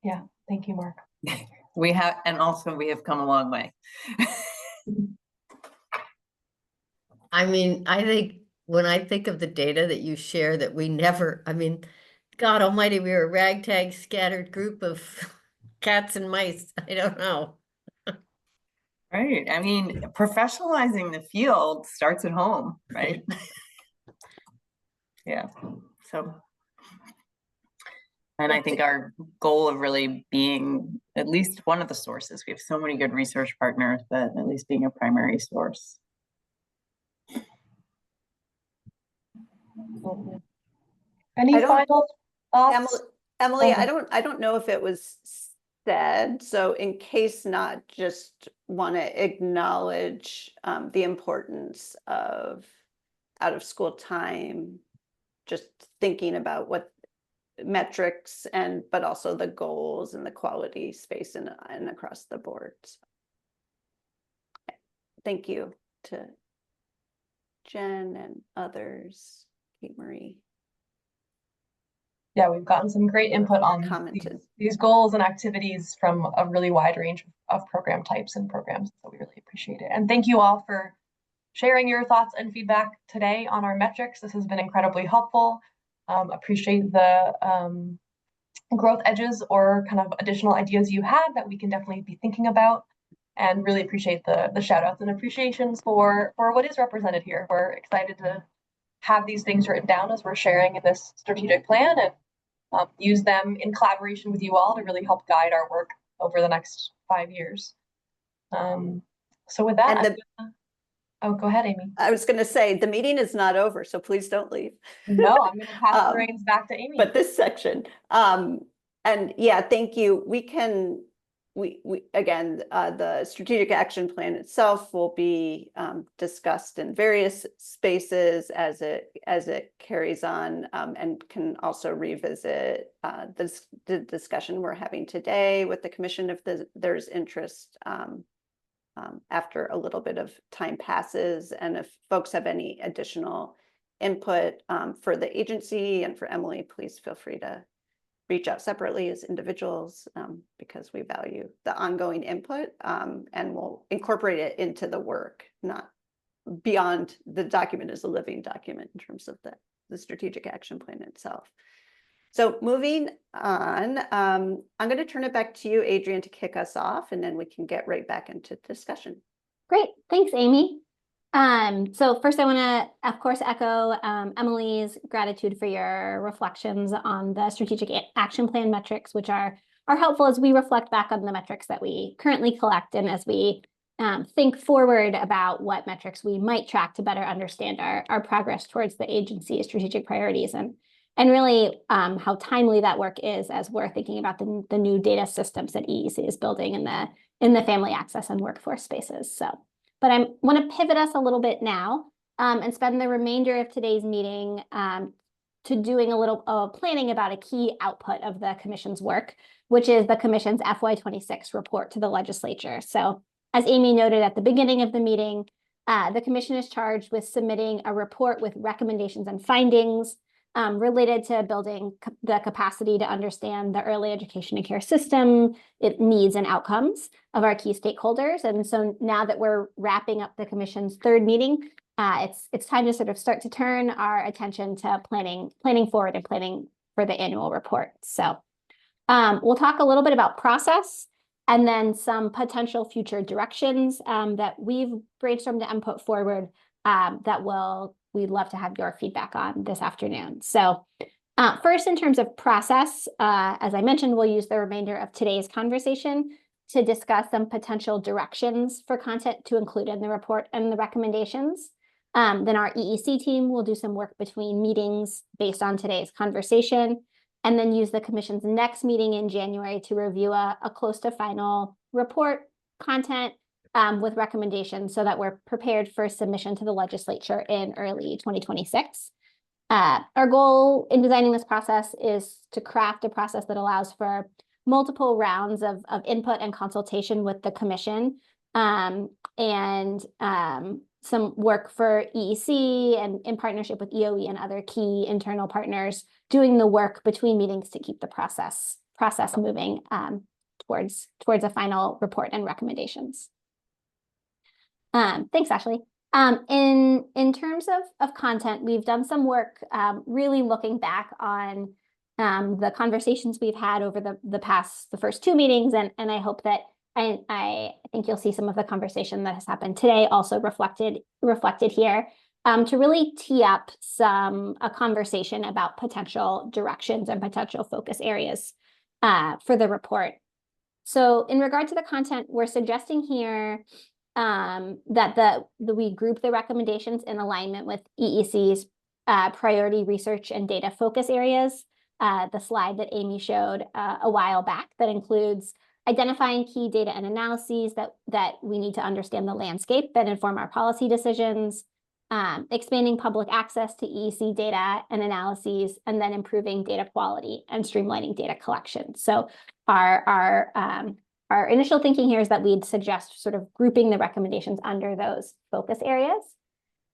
Yeah, thank you, Mark. We have, and also we have come a long way. I mean, I think when I think of the data that you share that we never, I mean, God almighty, we were a ragtag scattered group of cats and mice. I don't know. Right. I mean, professionalizing the field starts at home, right? Yeah. So, and I think our goal of really being at least one of the sources, we have so many good research partners, but at least being a primary source. Any final thoughts? Emily, Oh. I don't know if it was said, so in case not, just want to acknowledge the importance of out of school time, just thinking about what metrics but also the goals and the quality space and across the board. So, thank you to Jen and others, Kate Marie. Yeah, we've gotten some great input on these goals and activities from a really wide range of program types and programs. So we really appreciate it. And thank you all for sharing your thoughts and feedback today on our metrics. This has been incredibly helpful. Appreciate the growth edges or kind of additional ideas you had that we can definitely be thinking about. And really appreciate the shout outs and appreciations for what is represented here. We're excited to have these things written down as we're sharing in this strategic plan and use them in collaboration with you all to really help guide our work over the next 5 years. So with that, oh, go ahead, Amy. I was going to say the meeting is not over, so please don't leave. No, I'm going to pass the reins back to Amy. But this section, and yeah, thank you. We again, the strategic action plan itself will be discussed in various spaces as it carries on, and can also revisit the discussion we're having today with the commission if there's interest after a little bit of time passes, and if folks have any additional input for the agency and for Emily, please feel free to reach out separately as individuals, because we value the ongoing input, and we'll incorporate it into the work, not beyond the document as a living document in terms of the strategic action plan itself. So moving on, I'm going to turn it back to you, Adrienne, to kick us off, and then we can get right back into discussion. Great. Thanks, Amy. So first I want to, of course, echo Emily's gratitude for your reflections on the strategic action plan metrics, which are helpful as we reflect back on the metrics that we currently collect and as we think forward about what metrics we might track to better understand our progress towards the agency's strategic priorities and really how timely that work is as we're thinking about the new data systems that EEC is building in the family access and workforce spaces. But I want to pivot us a little bit now and spend the remainder of today's meeting to doing a little planning about a key output of the Commission's work, which is the Commission's FY26 report to the legislature. So as Amy noted at the beginning of the meeting, the Commission is charged with submitting a report with recommendations and findings related to building the capacity to understand the early education and care system, its needs and outcomes of our key stakeholders. And so now that we're wrapping up the Commission's third meeting, it's time to sort of start to turn our attention to planning forward and planning for the annual report. So we'll talk a little bit about process and then some potential future directions that we've brainstormed and put forward we'd love to have your feedback on this afternoon. So first, in terms of process, as I mentioned, we'll use the remainder of today's conversation to discuss some potential directions for content to include in the report and the recommendations. Then our EEC team will do some work between meetings based on today's conversation, and then use the Commission's next meeting in January to review a close to final report content with recommendations so that we're prepared for submission to the legislature in early 2026. Our goal in designing this process is to craft a process that allows for multiple rounds of input and consultation with the commission, and some work for EEC and in partnership with EOE and other key internal partners doing the work between meetings to keep the process moving towards a final report and recommendations. Thanks, Ashley. In terms of content, we've done some work really looking back on the conversations we've had over the first 2 meetings, and I hope that I think you'll see some of the conversation that has happened today also reflected here, to really tee up a conversation about potential directions and potential focus areas for the report. So in regard to the content, we're suggesting here that we group the recommendations in alignment with EEC's priority research and data focus areas. The slide that Amy showed a while back that includes identifying key data and analyses that we need to understand the landscape and inform our policy decisions, expanding public access to EEC data and analyses, and then improving data quality and streamlining data collection. So our initial thinking here is that we'd suggest sort of grouping the recommendations under those focus areas.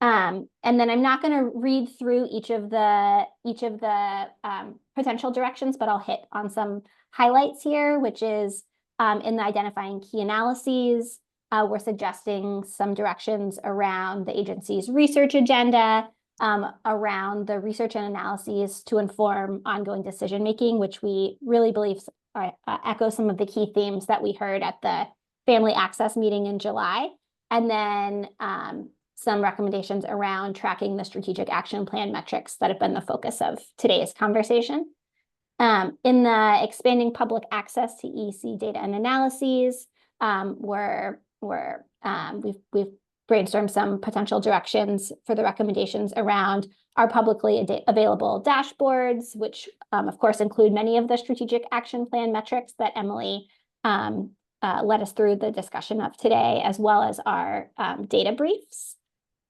And then I'm not going to read through each of the potential directions, but I'll hit on some highlights here, which is in the identifying key analyses. We're suggesting some directions around the agency's research agenda, around the research and analyses to inform ongoing decision-making, which we really believe echo some of the key themes that we heard at the Family Access meeting in July. And then some recommendations around tracking the strategic action plan metrics that have been the focus of today's conversation. In the expanding public access to EEC data and analyses, we've brainstormed some potential directions for the recommendations around our publicly available dashboards, which of course include many of the strategic action plan metrics that Emily led us through the discussion of today, as well as our data briefs.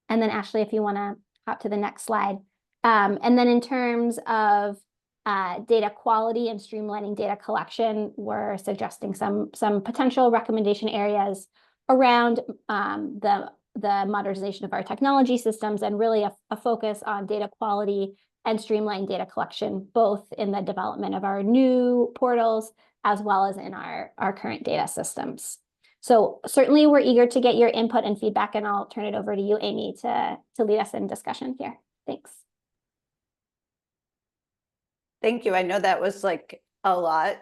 And then Ashley, if you want to hop to the next slide. And then in terms of data quality and streamlining data collection, we're suggesting some potential recommendation areas around the modernization of our technology systems, and really a focus on data quality and streamlined data collection, both in the development of our new portals as well as in our current data systems. So certainly we're eager to get your input and feedback, and I'll turn it over to you, Amy, to lead us in discussion here. Thanks. Thank you. I know that was like a lot.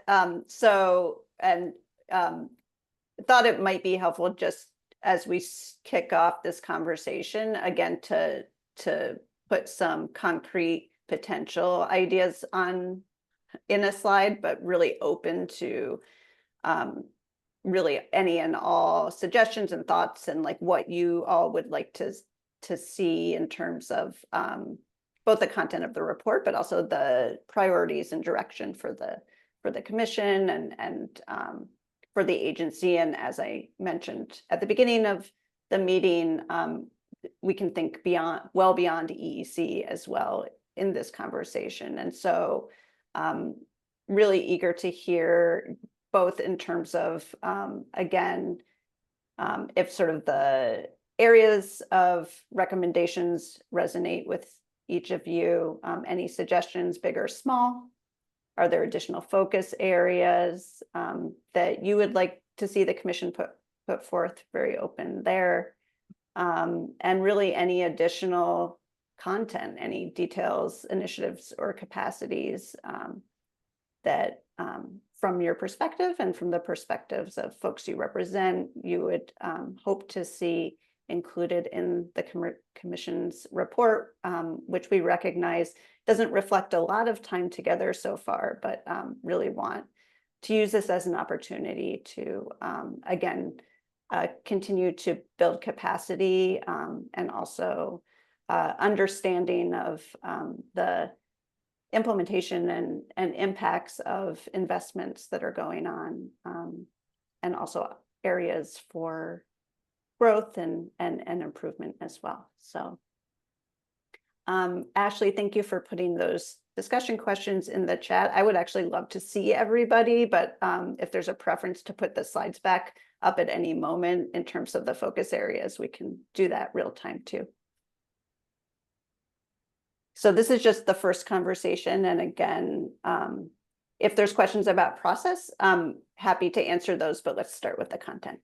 Thought it might be helpful just as we kick off this conversation again to put some concrete potential ideas in a slide, but really open to really any and all suggestions and thoughts, and like what you all would like to see in terms of both the content of the report, but also the priorities and direction for the commission and for the agency. And as I mentioned at the beginning of the meeting, we can think well beyond EEC as well in this conversation. And so really eager to hear both in terms of, again, if sort of the areas of recommendations resonate with each of you, any suggestions, big or small. Are there additional focus areas that you would like to see the commission put forth? Very open there. And really any additional content, any details, initiatives, or capacities that from your perspective and from the perspectives of folks you represent, you would hope to see included in the commission's report, which we recognize doesn't reflect a lot of time together so far, but really want to use this as an opportunity to, again, continue to build capacity and also understanding of the implementation and impacts of investments that are going on, and also areas for growth and improvement as well. So Ashley, thank you for putting those discussion questions in the chat. I would actually love to see everybody, but if there's a preference to put the slides back up at any moment in terms of the focus areas, we can do that real time too. So this is just the first conversation. And again, if there's questions about process, I'm happy to answer those, but let's start with the content.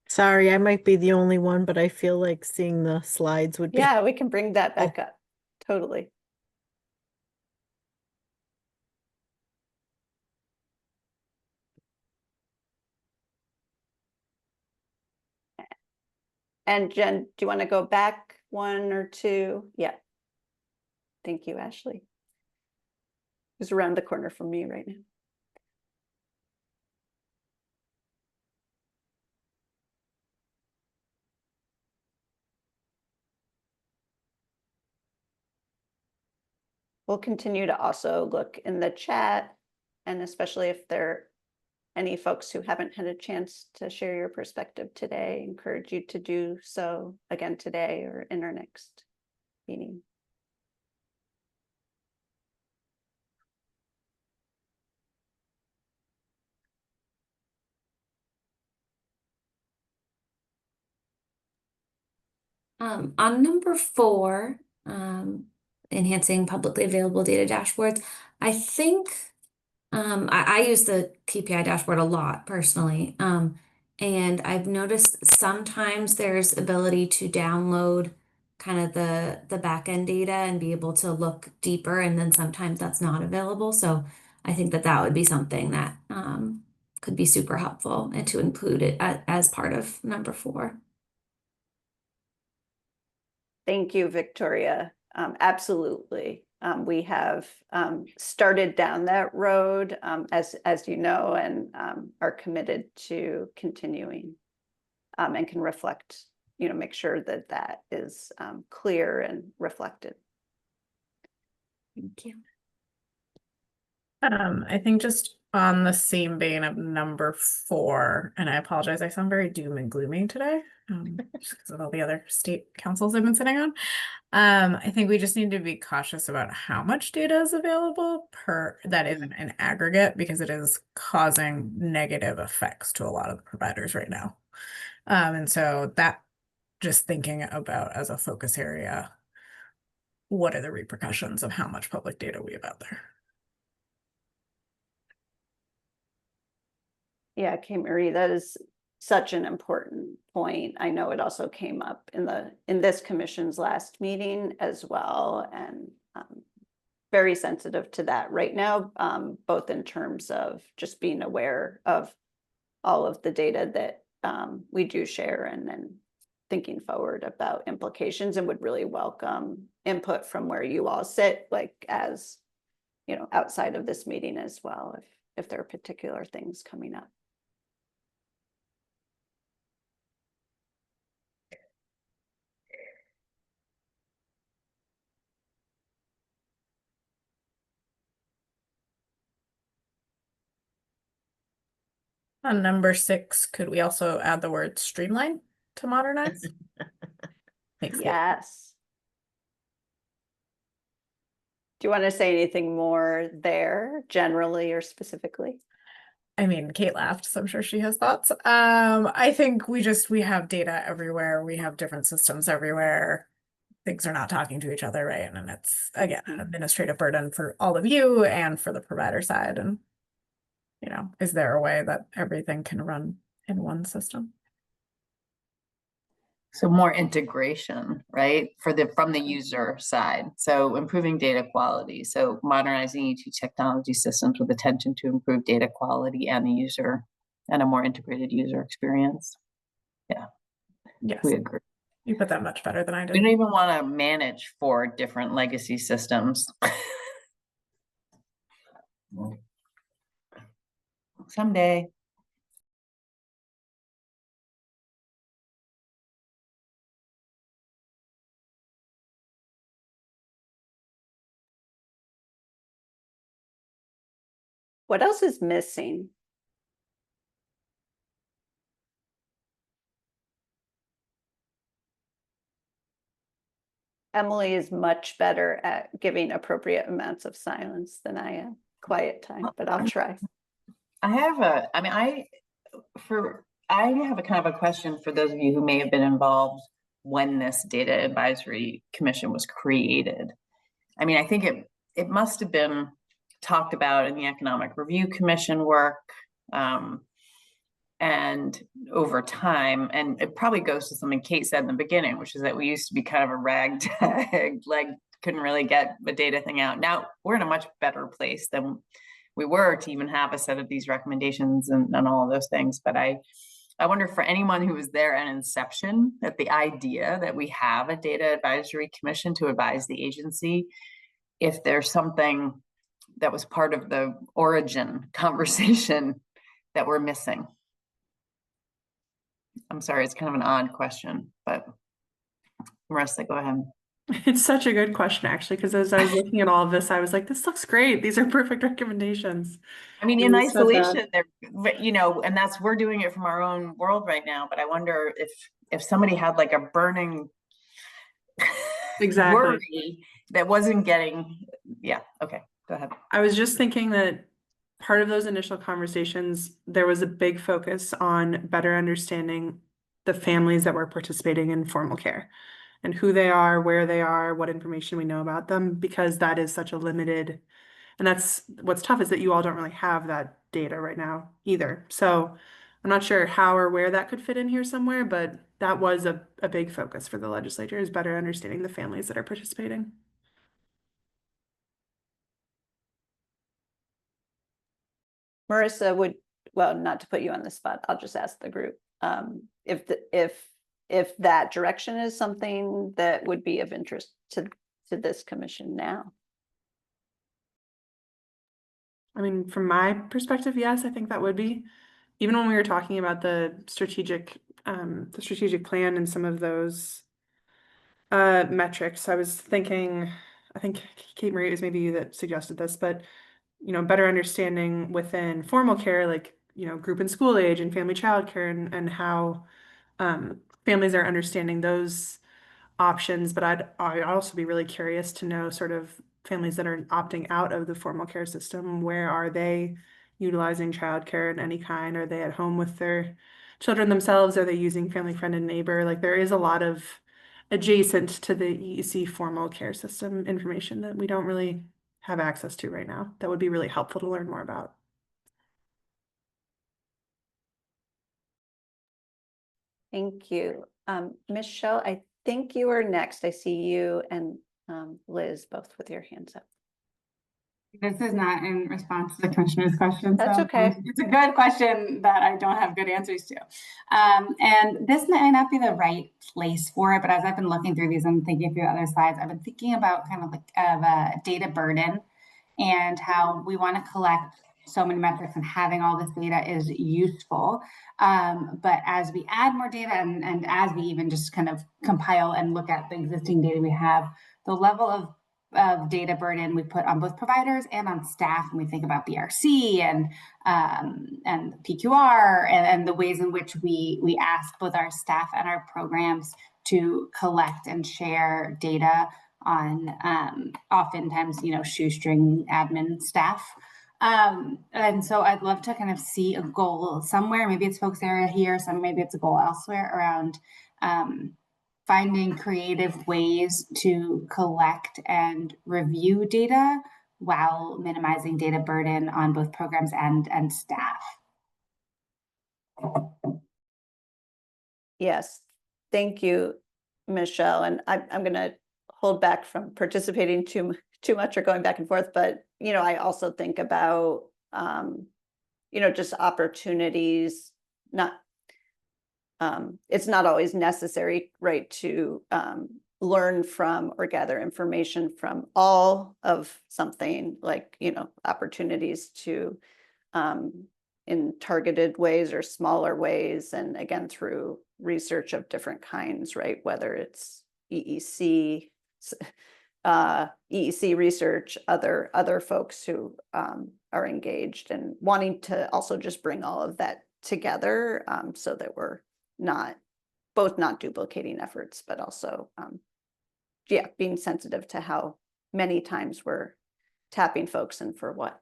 Sorry, I might be the only one, but I feel like seeing the slides would be. Yeah, we can bring that back up. Totally. And Jen, do you want to go back one or two? Yeah. Thank you, Ashley. Who's around the corner from me right now. We'll continue to also look in the chat, and especially if there are any folks who haven't had a chance to share your perspective today, encourage you to do so again today or in our next meeting. On number 4, enhancing publicly available data dashboards, I think I use the PPI dashboard a lot personally. And I've noticed sometimes there's ability to download kind of the back end data and be able to look deeper, and then sometimes that's not available. So I think that would be something that could be super helpful and to include it as part of number 4. Thank you, Victoria. Absolutely. We have started down that road, as you know, and are committed to continuing and can reflect, make sure that that is clear and reflected. Thank you. I think just on the same vein of number 4, and I apologize, I sound very doom and gloomy today, just because of all the other state councils I've been sitting on. I think we just need to be cautious about how much data is available that isn't an aggregate, because it is causing negative effects to a lot of the providers right now. And so that, just thinking about as a focus area, what are the repercussions of how much public data we have out there? Yeah, Kate Marie, that is such an important point. I know it also came up in this commission's last meeting as well, and very sensitive to that right now, both in terms of just being aware of all of the data that we do share, and then thinking forward about implications, and would really welcome input from where you all sit, like as outside of this meeting as well, if there are particular things coming up. On number 6, could we also add the word streamline to modernize? Yes. Do you want to say anything more there, generally or specifically? I mean, Kate laughed, so I'm sure she has thoughts. I think we have data everywhere. We have different systems everywhere. Things are not talking to each other, right? And it's, again, an administrative burden for all of you and for the provider side. And, is there a way that everything can run in one system? So more integration, right? From the user side. So improving data quality. So modernizing ET technology systems with attention to improve data quality and the user and a more integrated user experience. Yeah. Yes. We agree. You put that much better than I We did. don't even want to manage 4 different legacy systems. Someday. What else is missing? Emily is much better at giving appropriate amounts of silence than I am. Quiet time, but I'll try. I have a kind of a question for those of you who may have been involved when this data advisory commission was created. I mean, I think it must have been talked about in the economic review commission work, and over time, and it probably goes to something Kate said in the beginning, which is that we used to be kind of a ragtag, like couldn't really get the data thing out. Now we're in a much better place than we were to even have a set of these recommendations and all of those things. But I wonder, for anyone who was there at inception, that the idea that we have a data advisory commission to advise the agency, if there's something that was part of the origin conversation that we're missing. I'm sorry, it's kind of an odd question, but Marissa, go ahead. It's such a good question, actually, because as I was looking at all of this, I was like, this looks great. These are perfect recommendations. I mean, And in you said that. isolation, but and we're doing it from our own world right now. But I wonder if somebody had like a burning Exactly. worry that wasn't getting, okay, go ahead. I was just thinking that part of those initial conversations, there was a big focus on better understanding the families that were participating in formal care and who they are, where they are, what information we know about them, because that is such a limited, and that's what's tough is that you all don't really have that data right now either. So I'm not sure how or where that could fit in here somewhere, but that was a big focus for the legislature, is better understanding the families that are participating. Marissa well, not to put you on the spot, I'll just ask the group. If that direction is something that would be of interest to this commission now. I mean, from my perspective, yes, I think that would be. Even when we were talking about the strategic plan and some of those metrics, I was thinking, I think Kate Marie, it was maybe you that suggested this, but better understanding within formal care, like group and school age and family childcare, and how families are understanding those options. But I'd also be really curious to know sort of families that are opting out of the formal care system. Where are they utilizing childcare in any kind? Are they at home with their children themselves? Are they using family friend and neighbor? Like, there is a lot of adjacent to the EEC formal care system information that we don't really have access to right now. That would be really helpful to learn more about. Thank you. Michelle, I think you are next. I see you and Liz both with your hands up. This is not in response to the commissioner's question. That's so, okay. It's a good question that I don't have good answers to. And this might not be the right place for it, but as I've been looking through these and thinking through other slides, I've been thinking about kind of like a data burden and how we want to collect so many metrics, and having all this data is useful. But as we add more data and as we even just kind of compile and look at the existing data we have, the level of data burden we put on both providers and on staff when we think about BRC and PQR and the ways in which we ask both our staff and our programs to collect and share data on oftentimes, shoestring admin staff. And so I'd love to kind of see a goal somewhere, maybe it's focus area here, maybe it's a goal elsewhere around finding creative ways to collect and review data while minimizing data burden on both programs and staff. Yes, thank you, Michelle. And I'm going to hold back from participating too much or going back and forth, but I also think about just opportunities, not it's not always necessary, right, to learn from or gather information from all of something, like, you know, opportunities to in targeted ways or smaller ways, and again through research of different kinds, right, whether it's EEC EEC research, other folks who are engaged, and wanting to also just bring all of that together, so that we're not duplicating efforts, but also yeah, being sensitive to how many times we're tapping folks and for what.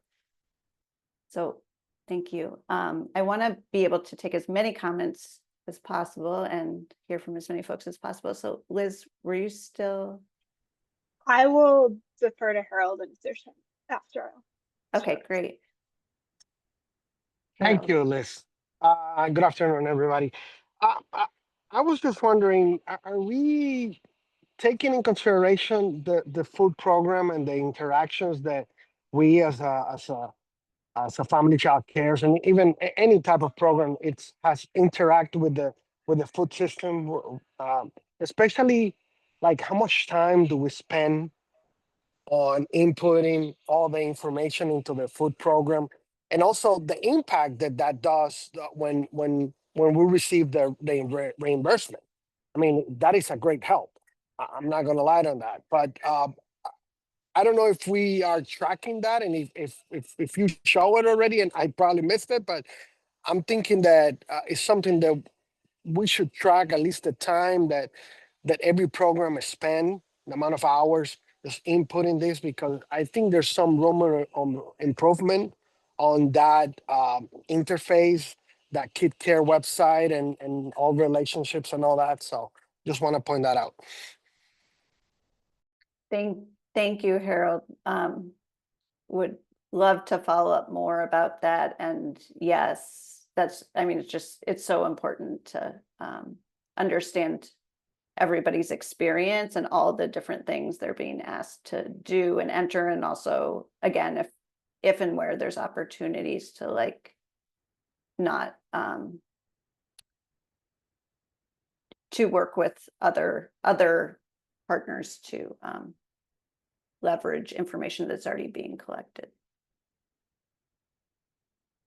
So thank you. I want to be able to take as many comments as possible and hear from as many folks as possible. So Liz, were you still? I will defer to Harold and if there's time after. Okay, great. Thank you, Liz. Good afternoon, everybody. I was just wondering, are we taking in consideration the food program and the interactions that we as a family child cares, and even any type of program has interact with the food system, especially like how much time do we spend on inputting all the information into the food program, and also the impact that does when we receive the reimbursement. I mean, that is a great help. I'm not going to lie on that, but I don't know if we are tracking that, and if you show it already, and I probably missed it, but I'm thinking that it's something that we should track, at least the time that every program is spent, the amount of hours just inputting this, because I think there's some room on improvement on that interface, that kid care website, and all relationships and all that. So just want to point that out. Thank you, Harold. Would love to follow up more about that. And yes, I mean, it's so important to understand everybody's experience and all the different things they're being asked to do and enter. And also, again, if and where there's opportunities to like not to work with other partners to leverage information that's already being collected.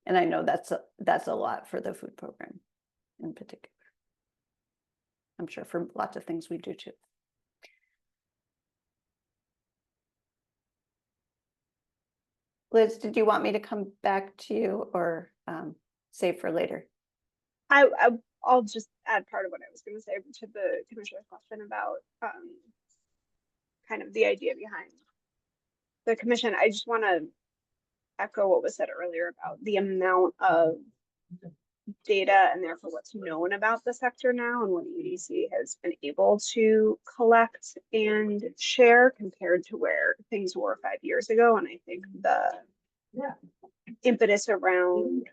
And I know that's a lot for the food program in particular. I'm sure for lots of things we do too. Liz, did you want me to come back to you or save for later? I'll just add part of what I was going to say to the commissioner's question about kind of the idea behind the commission. I just want to echo what was said earlier about the amount of data and therefore what's known about the sector now and what EDC has been able to collect and share compared to where things were 5 years ago. And I think the impetus around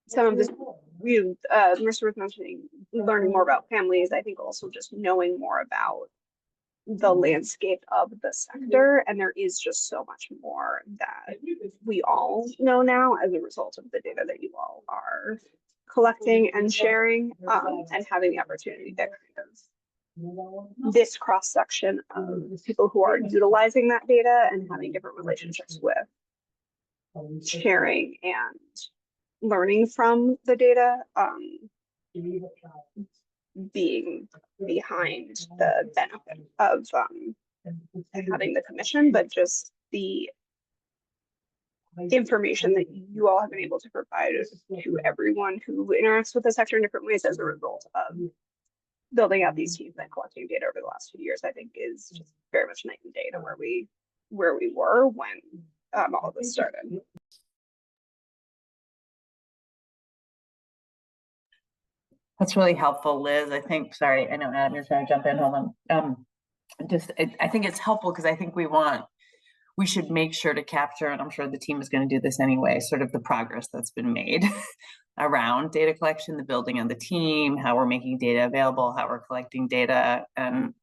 some of this, Mr. was mentioning learning more about families, I think also just knowing more about the landscape of the sector, and there is just so much more that we all know now as a result of the data that you all are collecting and sharing, and having the opportunity to kind of this cross section of people who are utilizing that data and having different relationships with sharing and learning from the data, being behind the benefit of having the commission, but just the information that you all have been able to provide to everyone who interacts with the sector in different ways as a result of building out these teams and collecting data over the last few years, I think is just very much night and day to where we were when all of this started. That's really helpful, Liz. I think, sorry, I know Adam, you're trying to jump in, hold on. I think it's helpful because I think we should make sure to capture, and I'm sure the team is going to do this anyway, sort of the progress that's been made around data collection, the building of the team, how we're making data available, how we're collecting data, and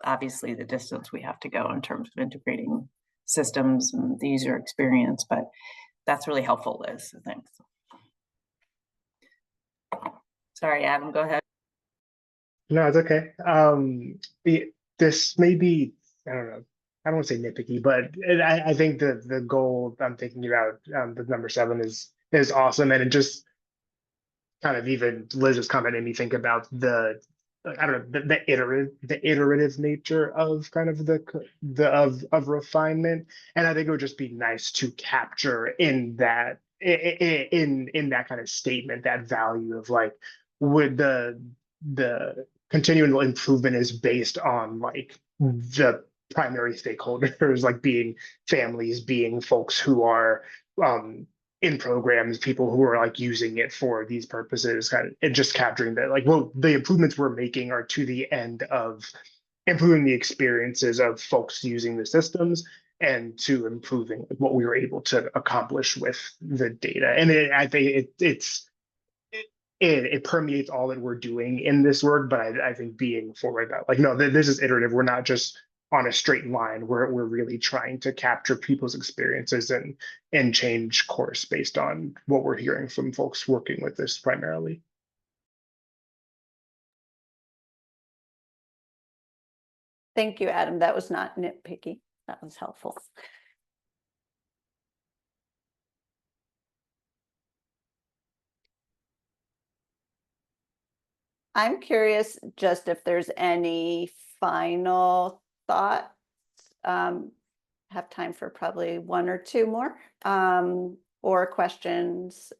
obviously the distance we have to go in terms of integrating systems and the user experience. But that's really helpful, Liz. So thanks. Sorry, Adam, go ahead. No, it's okay. This may be, I don't know, I don't want to say nitpicky, but I think the goal I'm thinking about, the number 7 is awesome, and it just kind of, even Liz's comment made me think about I don't know, the iterative nature of kind of of refinement, and I think it would just be nice to capture in that in that kind of statement, that value of like, would the continual improvement is based on like the primary stakeholders, like being families, being folks who are in programs, people who are like using it for these purposes, kind of, and just capturing that, like, well, the improvements we're making are to the end of improving the experiences of folks using the systems, and to improving what we were able to accomplish with the data. And I think it permeates all that we're doing in this work, but I think being forward about like, no, this is iterative. We're not just on a straight line. We're really trying to capture people's experiences and change course based on what we're hearing from folks working with this primarily. Thank you, Adam. That was not nitpicky. That was helpful. I'm curious just if there's any final thoughts. Have time for probably 1 or 2 more, or questions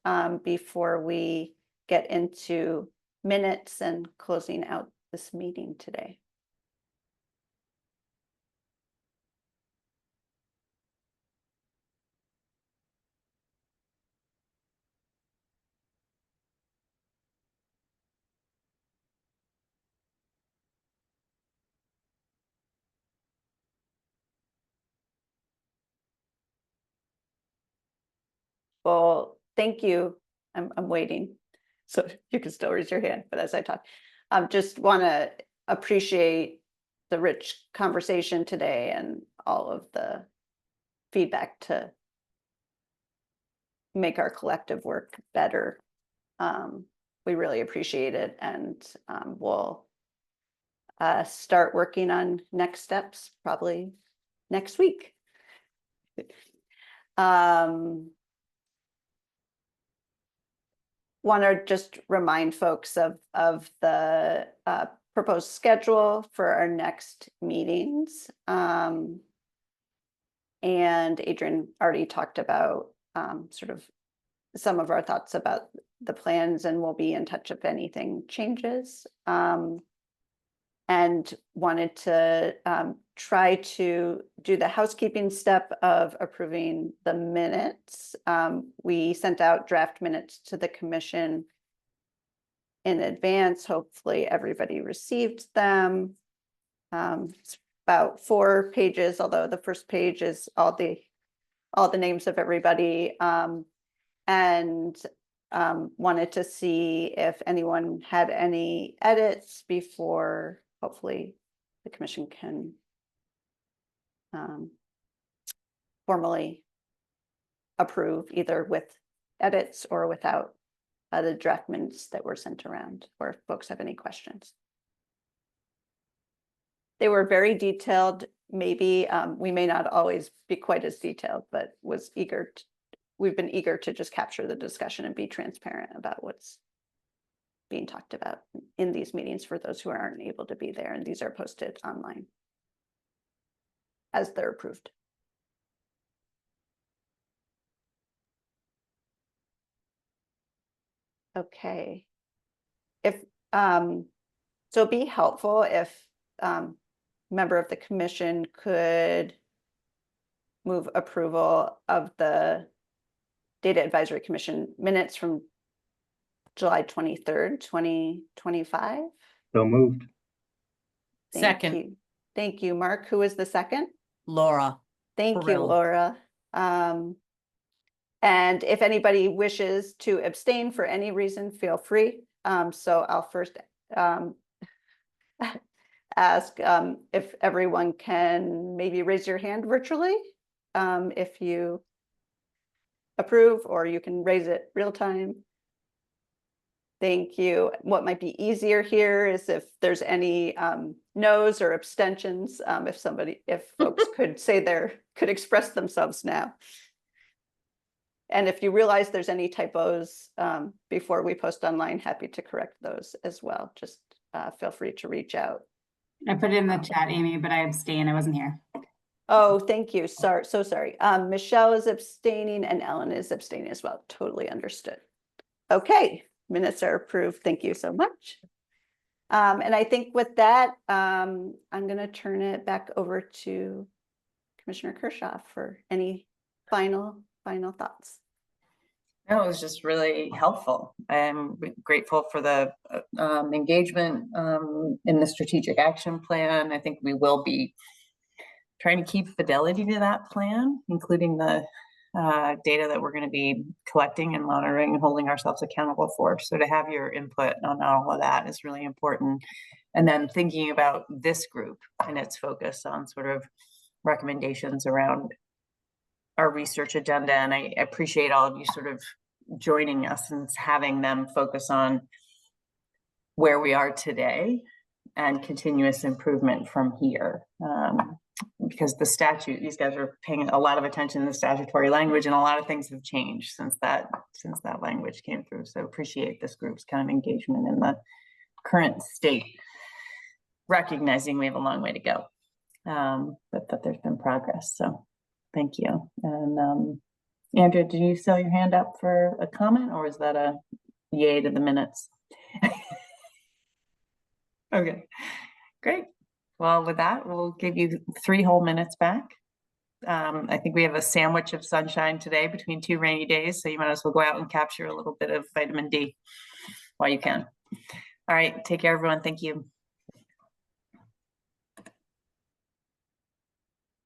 before we get into minutes and closing out this meeting today. Well, thank you. I'm waiting, so you can still raise your hand, but as I talk, just want to appreciate the rich conversation today and all of the feedback to make our collective work better. We really appreciate it, and we'll start working on next steps probably next week. Want to just remind folks of the proposed schedule for our next meetings. And Adrian already talked about sort of some of our thoughts about the plans, and we'll be in touch if anything changes. And wanted to try to do the housekeeping step of approving the minutes. We sent out draft minutes to the commission in advance. Hopefully everybody received them. It's about 4 pages, although the first page is all the names of everybody. And wanted to see if anyone had any edits before hopefully the commission can formally approve, either with edits or without the draft minutes that were sent around, or if folks have any questions. They were very detailed. Maybe we may not always be quite as detailed, but we've been eager to just capture the discussion and be transparent about what's being talked about in these meetings for those who aren't able to be there. And these are posted online as they're approved. Okay. If so, it'd be helpful if member of the commission could move approval of the Data Advisory Commission minutes from July 23rd, 2025. So moved. Second. You. Thank you, Mark. Who is the second? Laura. Thank you, Perrell. Laura. And if anybody wishes to abstain for any reason, feel free. So I'll first ask if everyone can maybe raise your hand virtually if you approve, or you can raise it real time. Thank you. What might be easier here is if there's any no's or abstentions, if folks could express themselves now. And if you realize there's any typos before we post online, happy to correct those as well. Just feel free to reach out. I put it in the chat, Amy, but I abstain. I wasn't here. Oh, thank you. Sorry, so sorry. Michelle is abstaining and Ellen is abstaining as well. Totally understood. Okay, minutes are approved. Thank you so much. And I think with that, I'm going to turn it back over to Commissioner Kershaw for any final thoughts. No, it was just really helpful. I'm grateful for the engagement in the strategic action plan. I think we will be trying to keep fidelity to that plan, including the data that we're going to be collecting and monitoring and holding ourselves accountable for. So to have your input on all of that is really important. And then thinking about this group and its focus on sort of recommendations around our research agenda. And I appreciate all of you sort of joining us and having them focus on where we are today and continuous improvement from here. Because the statute, these guys are paying a lot of attention to the statutory language, and a lot of things have changed since that language came through. So appreciate this group's kind of engagement in the current state, recognizing we have a long way to go, but that there's been progress. So thank you. And Andrea, did you still your hand up for a comment, or is that a yay to the minutes? Okay, great. Well, with that, we'll give you 3 whole minutes back. I think we have a sandwich of sunshine today between 2 rainy days, so you might as well go out and capture a little bit of vitamin D while you can. All right, take care, everyone. Thank you.